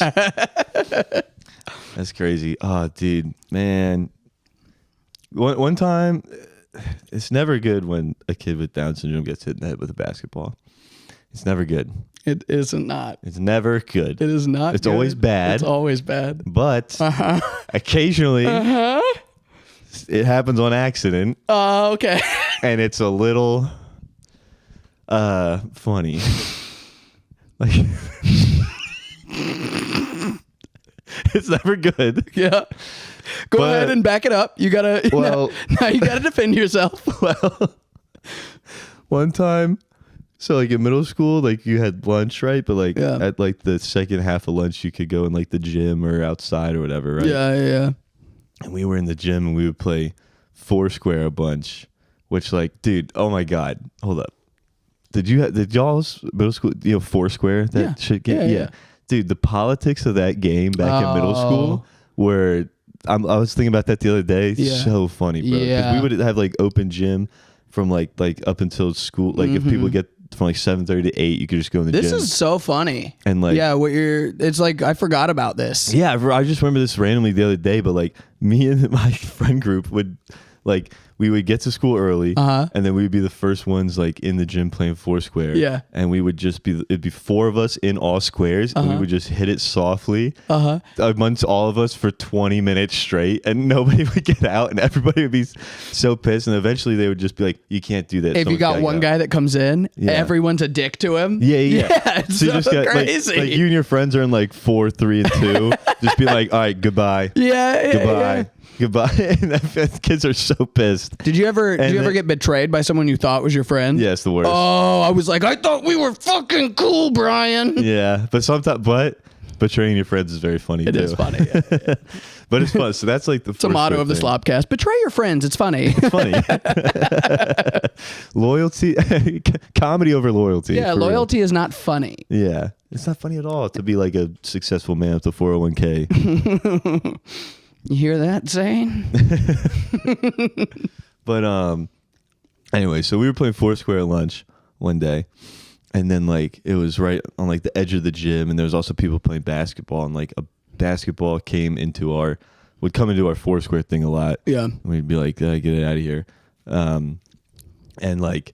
That's crazy. Oh, dude, man. One time, it's never good when a kid with Down syndrome gets hit in the head with a basketball. It's never good. It isn't not. It's never good. It is not. It's always bad. It's always bad. But occasionally, it happens on accident. Oh, okay. And it's a little funny. Like, it's never good. Yeah. Go ahead and back it up. You gotta. Well, now you gotta defend yourself. Well, one time, so like in middle school, like you had lunch, right? But like at like the second half of lunch, you could go in like the gym or outside or whatever, right? Yeah. And we were in the gym and we would play Foursquare a bunch, which like, dude, oh my God, hold up. Did y'all's middle school, Foursquare? That shit game? Yeah. Dude, the politics of that game back in middle school were, I was thinking about that the other day. So funny, bro. Because we would have like open gym from like up until school. Like if people get from like 7:30 to 8, you could just go in the gym. This is so funny. And like, it's like, I forgot about this. Yeah, I just remember this randomly the other day, but like me and my friend group would like, we would get to school early, and then we would be the first ones like in the gym playing Foursquare. Yeah, and we would just it'd be 4 of us in all squares, and we would just hit it softly amongst all of us for 20 minutes straight, and nobody would get out, and everybody would be so pissed, and eventually they would just be like, "You can't do that." If you got one guy that comes in, everyone's a dick to him. Yeah. It's so you just got crazy. Like you and your friends are in like 4, 3, and 2, just be like, "All right, goodbye." Goodbye. And the kids are so pissed. Did you ever get betrayed by someone you thought was your friend? Yeah, it's the worst. Oh, I was like, I thought we were fucking cool, Brian. Yeah, but betraying your friends is very funny. It is funny. Yeah. But it's fun. So that's like it's a motto of the SlopCast. Betray your friends. It's funny. It's funny. Loyalty, comedy over loyalty. Yeah, loyalty is not funny. Yeah, it's not funny at all to be like a successful man with a 401k. You hear that, Zane? But anyway, so we were playing Foursquare at lunch one day, and then like it was right on like the edge of the gym, and there was also people playing basketball, and like a basketball would come into our Foursquare thing a lot. Yeah, and we'd be like, get it out of here. And like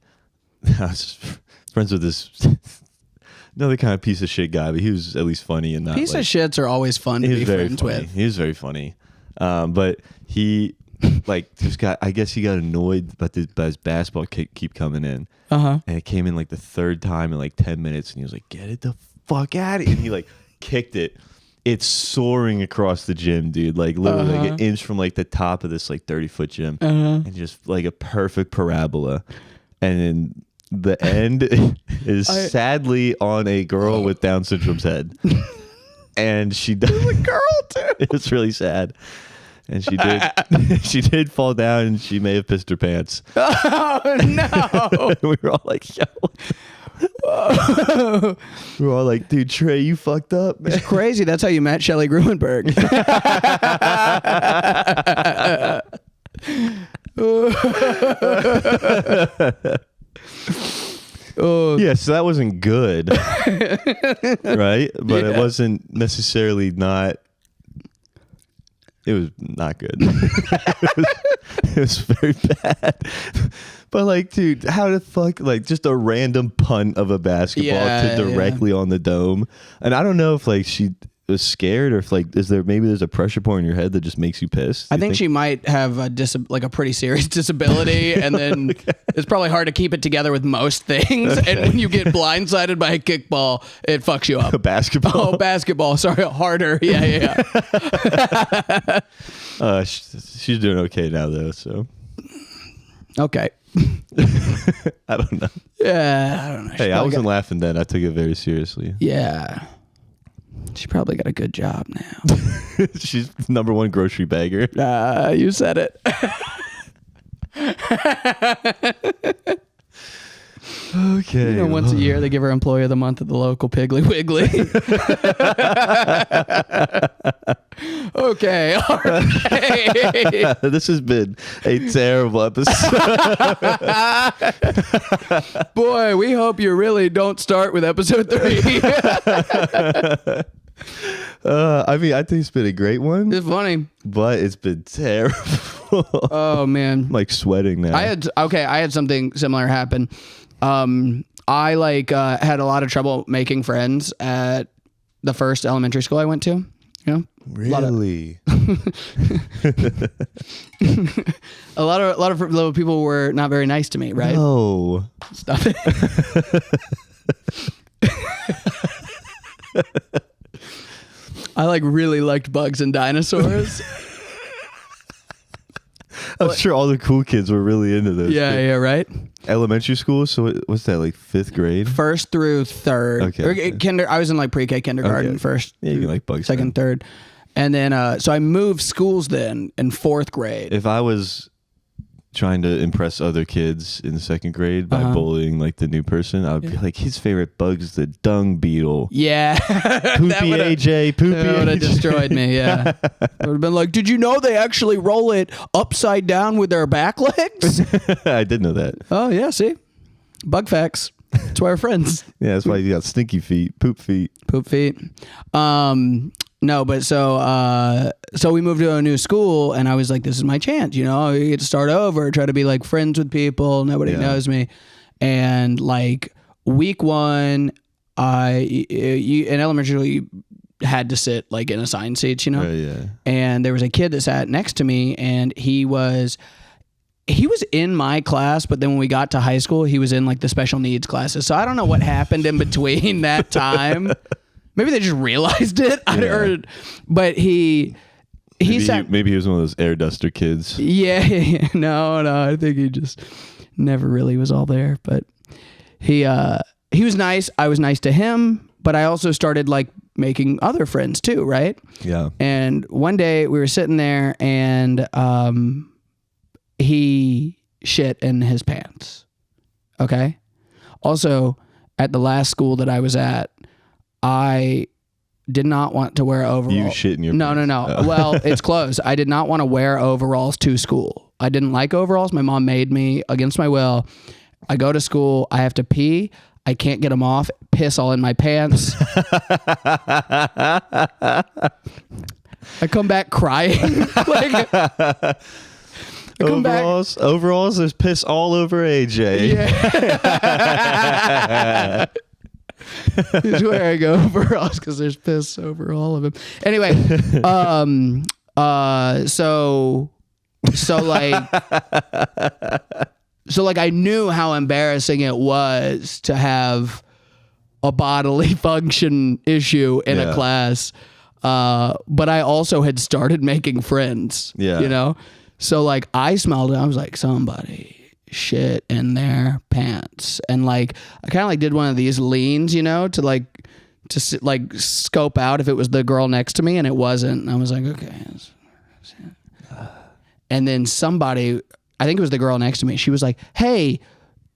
I was friends with this another kind of piece of shit guy, but he was at least funny and not. Piece of shits are always fun to be friends with. He was very funny. But he I guess he got annoyed by his basketball keep coming in. And it came in like the third time in like 10 minutes, and he was like, "Get it the fuck out of here." And he like kicked it. It's soaring across the gym, dude. Like literally like an inch from like the top of this like 30-foot gym. And just like a perfect parabola. And then the end is sadly on a girl with Down syndrome's head. And she does a girl too. It's really sad. And she did fall down, and she may have pissed her pants. Oh no. We were all like, yo. We were all like, dude, Trey, you fucked up, man. It's crazy. That's how you met Shelley Gruenberg. Yeah, so that wasn't good, right? But it wasn't necessarily not. It was not good. It was very bad. But like, dude, how the fuck, like, just a random punt of a basketball to directly on the dome. And I don't know if like was scared, or if like there's a pressure point in your head that just makes you pissed? I think she might have a pretty serious disability, and then it's probably hard to keep it together with most things. Okay. And when you get blindsided by a kickball, it fucks you up. A basketball. Oh, basketball. Sorry, harder. Yeah. She's doing okay now though. So okay. I don't know. Yeah, I don't know. Hey, I wasn't laughing then. I took it very seriously. Yeah. She probably got a good job now. She's #1 grocery bagger. You said it. Okay. Once a year they give her Employee of the Month at the local Piggly Wiggly. Okay. All right. This has been a terrible episode. Boy, we hope you really don't start with episode 3. I mean, I think it's been a great one. It's funny, but it's been terrible. Oh man, I'm like sweating now. I had something similar happen. I had a lot of trouble making friends at the first elementary school I went to. You know, really. A lot of little people were not very nice to me. Right? No. Stop it. I really liked bugs and dinosaurs. I'm sure all the cool kids were really into this. Yeah, right. Elementary school, so what's that, like 5th grade? 1st through 3rd. Okay. I was in pre-K kindergarten first. Yeah, you can like bugs. 2nd, 3rd. And then, so I moved schools then in 4th grade. If I was trying to impress other kids in 2nd grade by bullying like the new person, I would be like, his favorite bug is the dung beetle. Yeah. Poopy AJ, Poopy AJ. That would have destroyed me, yeah. I would have been like, did you know they actually roll it upside down with their back legs? I did know that. Oh, yeah, see? Bug facts. That's why we're friends. Yeah, that's why you got stinky feet, poop feet. Poop feet. No, but so we moved to a new school, and I was like, this is my chance, you know, you get to start over, try to be like friends with people. Nobody knows me. And like week 1, in elementary school, you had to sit like in assigned seats, you know? Yeah. And there was a kid that sat next to me, and he was in my class, but then when we got to high school, he was in like the special needs classes. So I don't know what happened in between that time. Maybe they just realized it. Yeah. But maybe he was one of those air duster kids. Yeah. No, I think he just never really was all there. But he was nice. I was nice to him, but I also started like making other friends too, right? Yeah. And one day we were sitting there, and he shit in his pants. Okay. Also, at the last school that I was at, I did not want to wear overalls. You shit in your pants? No. Oh. Well, it's close. I did not want to wear overalls to school. I didn't like overalls. My mom made me against my will. I go to school. I have to pee. I can't get them off. Piss all in my pants. I come back crying. Overalls, there's piss all over AJ. Yeah. He's wearing overalls because there's piss over all of him. Anyway, so I knew how embarrassing it was to have a bodily function issue in a class. But I also had started making friends. Yeah. You know? So like I smelled it. I was like, somebody shit in their pants. And like I kind of like did one of these leans, you know, to scope out if it was the girl next to me, and it wasn't. And I was like, okay. And then somebody, I think it was the girl next to me, she was like, hey,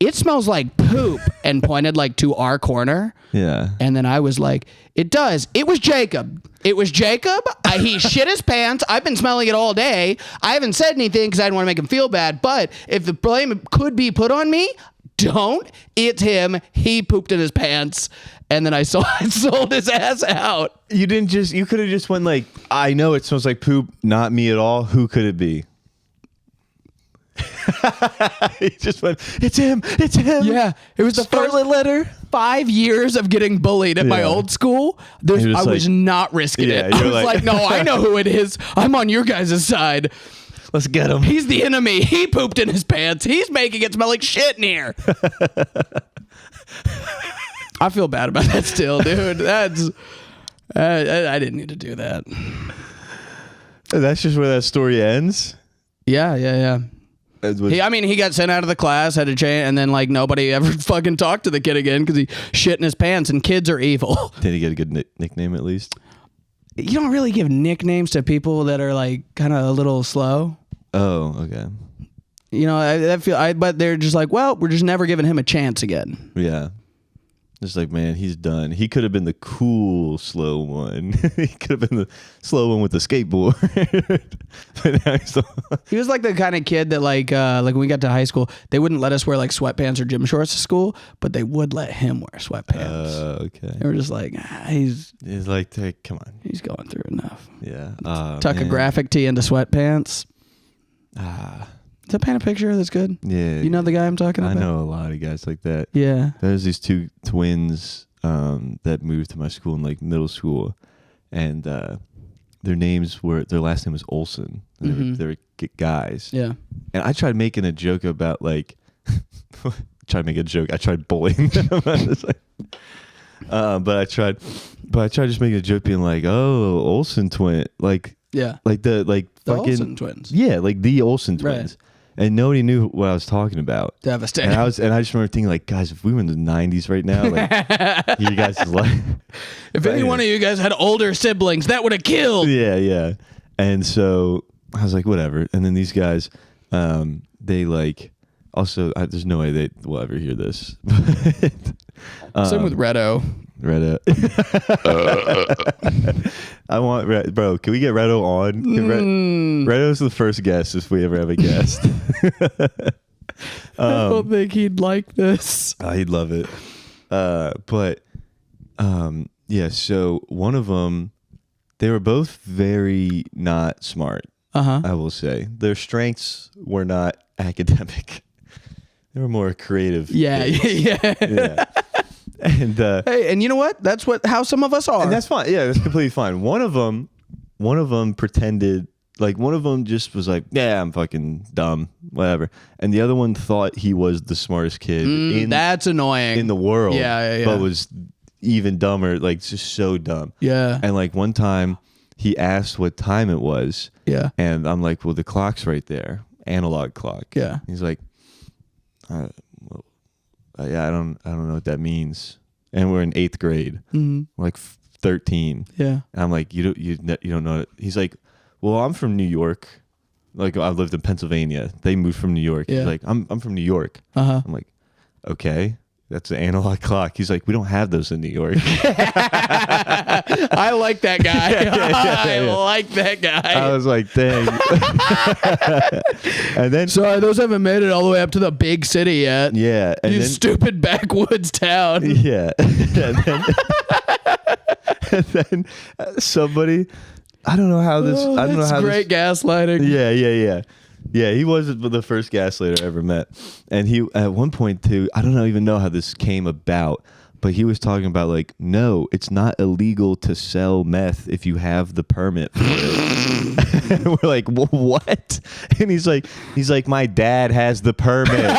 it smells like poop, and pointed like to our corner. Yeah. And then I was like, it does. It was Jacob. He shit his pants. I've been smelling it all day. I haven't said anything because I didn't want to make him feel bad. But if the blame could be put on me, don't. It's him. He pooped in his pants. And then I sold his ass out. You could have just went like, I know it smells like poop. Not me at all. Who could it be? He just went, it's him. Yeah. It was the Scarlet letter. 5 years of getting bullied at my old school, I was not risking it. I was like, no, I know who it is. I'm on your guys' side. Let's get him. He's the enemy. He pooped in his pants. He's making it smell like shit in here. I feel bad about that still, dude. That's I didn't need to do that. That's just where that story ends? Yeah. He got sent out of the class, had to change, and then like nobody ever fucking talked to the kid again because he shit in his pants, and kids are evil. Did he get a good nickname at least? You don't really give nicknames to people that are like kind of a little slow. Oh, okay. You know, but they're just like, well, we're just never giving him a chance again. Yeah. Just like, man, he's done. He could have been the cool slow one. He could have been the slow one with the skateboard. But now he was like the kind of kid that like when we got to high school, they wouldn't let us wear like sweatpants or gym shorts to school, but they would let him wear sweatpants. Okay. They were just like, he's like, hey, come on. He's going through enough. Yeah. Tuck a graphic tee into sweatpants. Does that paint a picture that's good? Yeah. You know the guy I'm talking about? I know a lot of guys like that. Yeah. There's these two twins that moved to my school in like middle school, and their last name was Olsen. They were guys. Yeah. And I tried making a joke about like, I tried bullying them. But I tried just making a joke being like, oh, Olsen twin, like the fucking Olsen twins. Yeah, like the Olsen twins. Right. And nobody knew what I was talking about. Devastating. And I just remember thinking like, guys, if we were in the 90s right now, like you guys is like, if any one of you guys had older siblings, that would have killed. Yeah. And so I was like, whatever. And then these guys, they like also there's no way they will ever hear this. Same with Redo. I want bro. Can we get Redo on? Redo's the first guest if we ever have a guest. I don't think he'd like this. He'd love it. Yeah. So one of them, they were both very not smart. I will say their strengths were not academic. They were more creative. Yeah. And hey, and you know what? That's how some of us are. And that's fine. Yeah, that's completely fine. One of them pretended, like one of them just was like, yeah, I'm fucking dumb, whatever. And the other one thought he was the smartest kid that's annoying in the world. Yeah. But was even dumber, like just so dumb. Yeah. And like one time he asked what time it was. Yeah. And I'm like, well, the clock's right there. Analog clock. Yeah. He's like, yeah, I don't know what that means. And we're in 8th grade. We're like 13. Yeah. And I'm like, you don't know it. He's like, well, I'm from New York. Like I've lived in Pennsylvania. They moved from New York. Yeah. He's like, I'm from New York. I'm like, okay. That's the analog clock. He's like, we don't have those in New York. I like that guy. I like that guy. I was like, dang. And then, sorry, those haven't made it all the way up to the big city yet. Yeah. And you stupid backwoods town. Yeah. And then somebody, I don't know how this. I don't know how. Great gaslighting. Yeah. Yeah, he was the first gaslighter I ever met. And he, at one point too, I don't even know how this came about, but he was talking about like, no, it's not illegal to sell meth if you have the permit for it. And we're like, what? And he's like, my dad has the permit.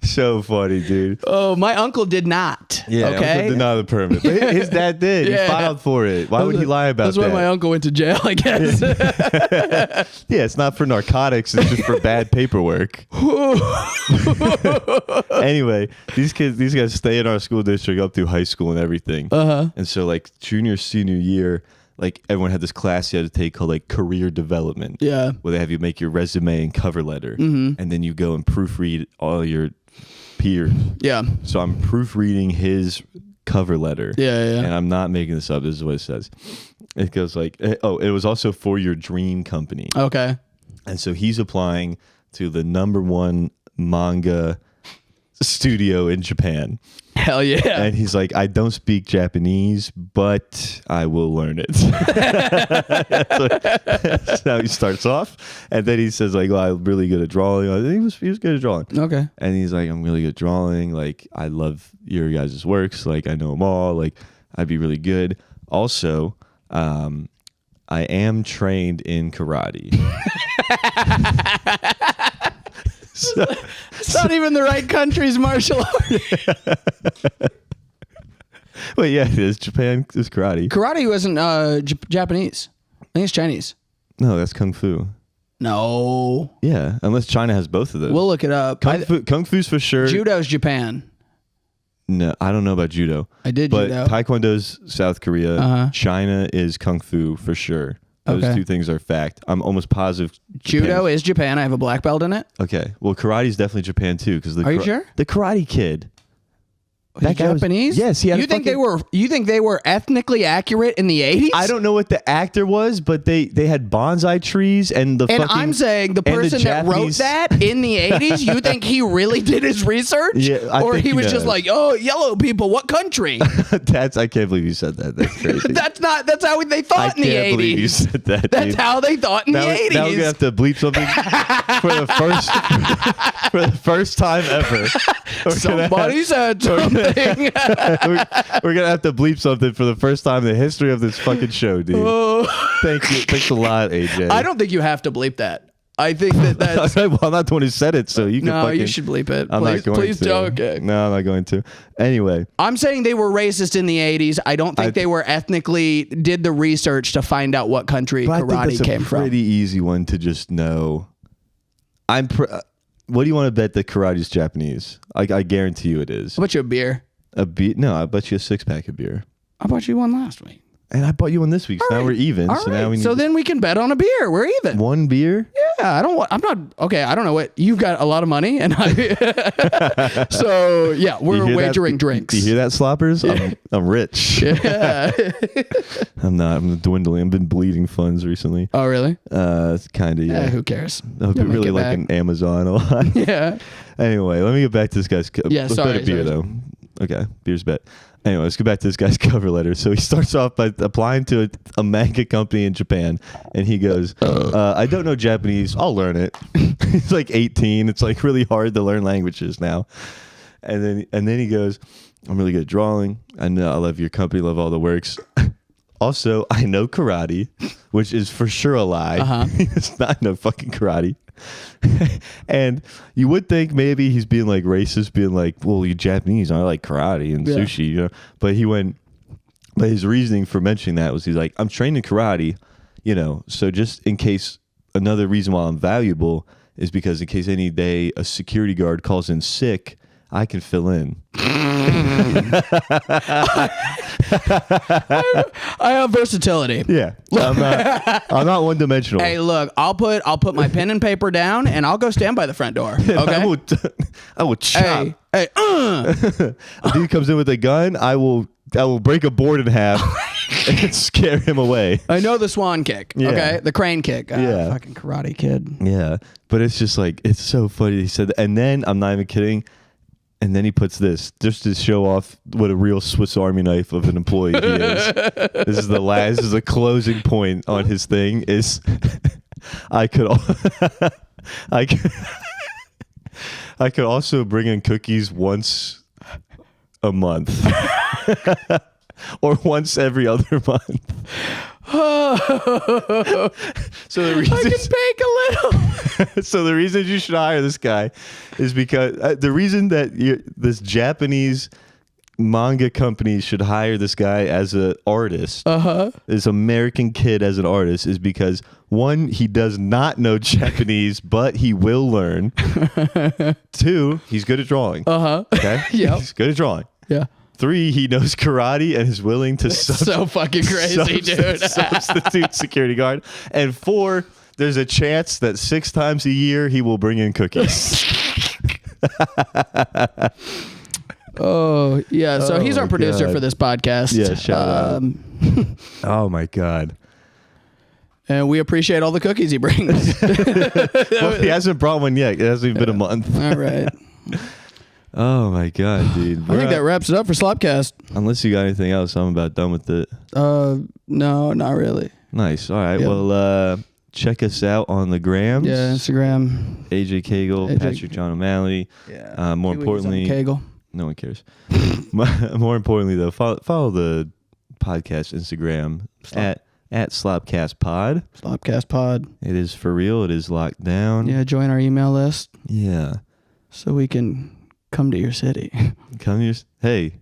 So funny, dude. Oh, my uncle did not. Yeah, okay. Uncle did not have the permit. But his dad did. Yeah. He filed for it. Why would he lie about that? That's why my uncle went to jail, I guess. Yeah, it's not for narcotics. It's just for bad paperwork. Anyway, these guys stay in our school district up through high school and everything. And so like junior, senior year, like everyone had this class you had to take called like career development. Yeah. Where they have you make your resume and cover letter. And then you go and proofread all your peers. Yeah. So I'm proofreading his cover letter. Yeah. And I'm not making this up. This is what it says. It goes like, oh, it was also for your dream company. Okay. And so he's applying to the #1 manga studio in Japan. Hell yeah. And he's like, I don't speak Japanese, but I will learn it. That's how he starts off. And then he says like, well, I'm really good at drawing. He was good at drawing. Okay. And he's like, I'm really good at drawing. Like, I love your guys' works. Like, I know them all. Like, I'd be really good. Also, I am trained in karate. It's not even the right country's martial art. Well, yeah, it is. Japan is karate. Karate wasn't Japanese. I think it's Chinese. No, that's kung fu. No. Yeah, unless China has both of those. We'll look it up. Kung fu's for sure. Judo's Japan. No, I don't know about judo. I did but judo. Taekwondo's South Korea. China is kung fu for sure. Those two things are fact. I'm almost positive. Judo is Japan. I have a black belt in it. Okay. Well, karate is definitely Japan too. Because are you sure? The Karate Kid. That Japanese? Yes, he had. You think they were ethnically accurate in the 80s? I don't know what the actor was, but they had bonsai trees and the. And I'm saying the person that wrote that in the 80s. You think he really did his research? Yeah, or he was just like, oh, yellow people, what country? I can't believe you said that. That's crazy. That's how they thought in the 80s. I can't believe you said that. That's how they thought in the 80s. Now we're gonna have to bleep something for the first time ever. Somebody said something. We're gonna have to bleep something for the first time in the history of this fucking show, dude. Thank you. Thanks a lot, AJ. I don't think you have to bleep that. I think that's. Well, I'm not the one who said it, so you can. No, you should bleep it. I'm not going please to. don't. Okay. No, I'm not going to. Anyway, I'm saying they were racist in the 80s. I don't think they were ethnically did the research to find out what country karate came from. Pretty easy one to just know. What do you want to bet that karate is Japanese? I guarantee you it is. How about you a beer? No, I bet you a 6-pack of beer. I bought you one last week. And I bought you one this week, so now we're even. All right. So then we can bet on a beer. We're even. One beer? Yeah, I don't know what you've got a lot of money, and I. So yeah, we're wagering drinks. Do you hear that, sloppers? Yeah. I'm rich. Yeah. I'm not. I'm dwindling. I've been bleeding funds recently. Oh really? Kind of. Yeah. Who cares? I've been really liking Amazon a lot. Yeah. Anyway, let me get back to this guy's. Let's bet a beer though. Okay, beer's bet. Anyway, let's go back to this guy's cover letter. So he starts off by applying to a manga company in Japan, and he goes, I don't know Japanese. I'll learn it. He's like 18. It's like really hard to learn languages now. And then he goes, I'm really good at drawing. I know I love your company, love all the works. Also, I know karate, which is for sure a lie. He does not know fucking karate. And you would think maybe he's being like racist, being like, well, you Japanese, I like karate and sushi, you know. But his reasoning for mentioning that was he's like, I'm trained in karate, you know, so just in case, another reason why I'm valuable is because in case any day a security guard calls in sick, I can fill in. I have versatility. Yeah, I'm not one dimensional. Hey, look, I'll put my pen and paper down, and I'll go stand by the front door. Okay, I will chop. Hey, A dude comes in with a gun, I will break a board in half and scare him away. I know the swan kick. Yeah. Okay, the crane kick. Yeah, fucking Karate Kid. Yeah, but it's just like, it's so funny. He said, and then I'm not even kidding. And then he puts this just to show off what a real Swiss Army knife of an employee he is. This is the closing point on his thing is I could also bring in cookies once a month or once every other month. So the reason I can bake a little. So the reason you should hire this guy is because the reason that this Japanese manga company should hire this guy as an artist, this American kid as an artist, is because one, he does not know Japanese, but he will learn. Two, he's good at drawing. Okay, yeah, he's good at drawing. Yeah. 3, he knows karate and is willing to so fucking crazy, dude. Substitute security guard. And 4, there's a chance that 6 times a year he will bring in cookies. Oh yeah, so he's our producer for this podcast. Yeah, shout out. Oh my god. And we appreciate all the cookies he brings. Well, he hasn't brought one yet. It hasn't even been a month. All right. Oh my god, dude! I think that wraps it up for SlopCast. Unless you got anything else, I'm about done with it. No, not really. Nice. All right. Yep. Well, check us out on the grams. Yeah, Instagram. AJ Cagle, Patrick John O'Malley. Yeah. More importantly, Cagle. No one cares. More importantly, though, follow the podcast Instagram at SlopCast Pod. SlopCast Pod. It is for real. It is locked down. Yeah. Join our email list. Yeah. So we can come to your city. Hey.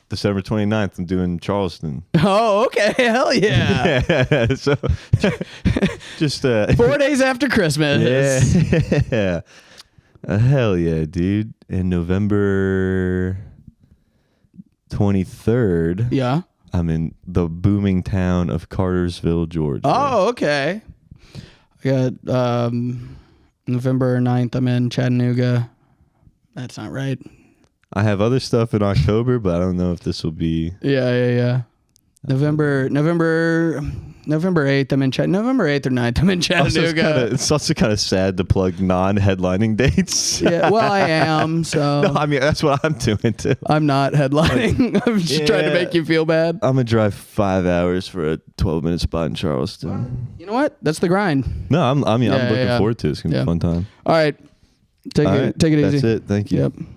December 29th, I'm doing Charleston. Oh, okay. Hell yeah. Yeah. So just 4 days after Christmas. Yeah. Hell yeah, dude. And November 23rd. Yeah. I'm in the booming town of Cartersville, Georgia. Oh, okay. I got November 9th, I'm in Chattanooga. That's not right. I have other stuff in October, but I don't know if this will be. Yeah. November 8th, I'm in November 8th or 9th, I'm in Chattanooga. It's also kind of sad to plug non-headlining dates. Yeah, well, I am, so. No, I mean, that's what I'm doing too. I'm not headlining. I'm just trying to make you feel bad. I'm going to drive 5 hours for a 12-minute spot in Charleston. You know what? That's the grind. No, I'm looking forward to it. It's going to be a fun time. All right. Take it easy. That's it. Thank you. Yep.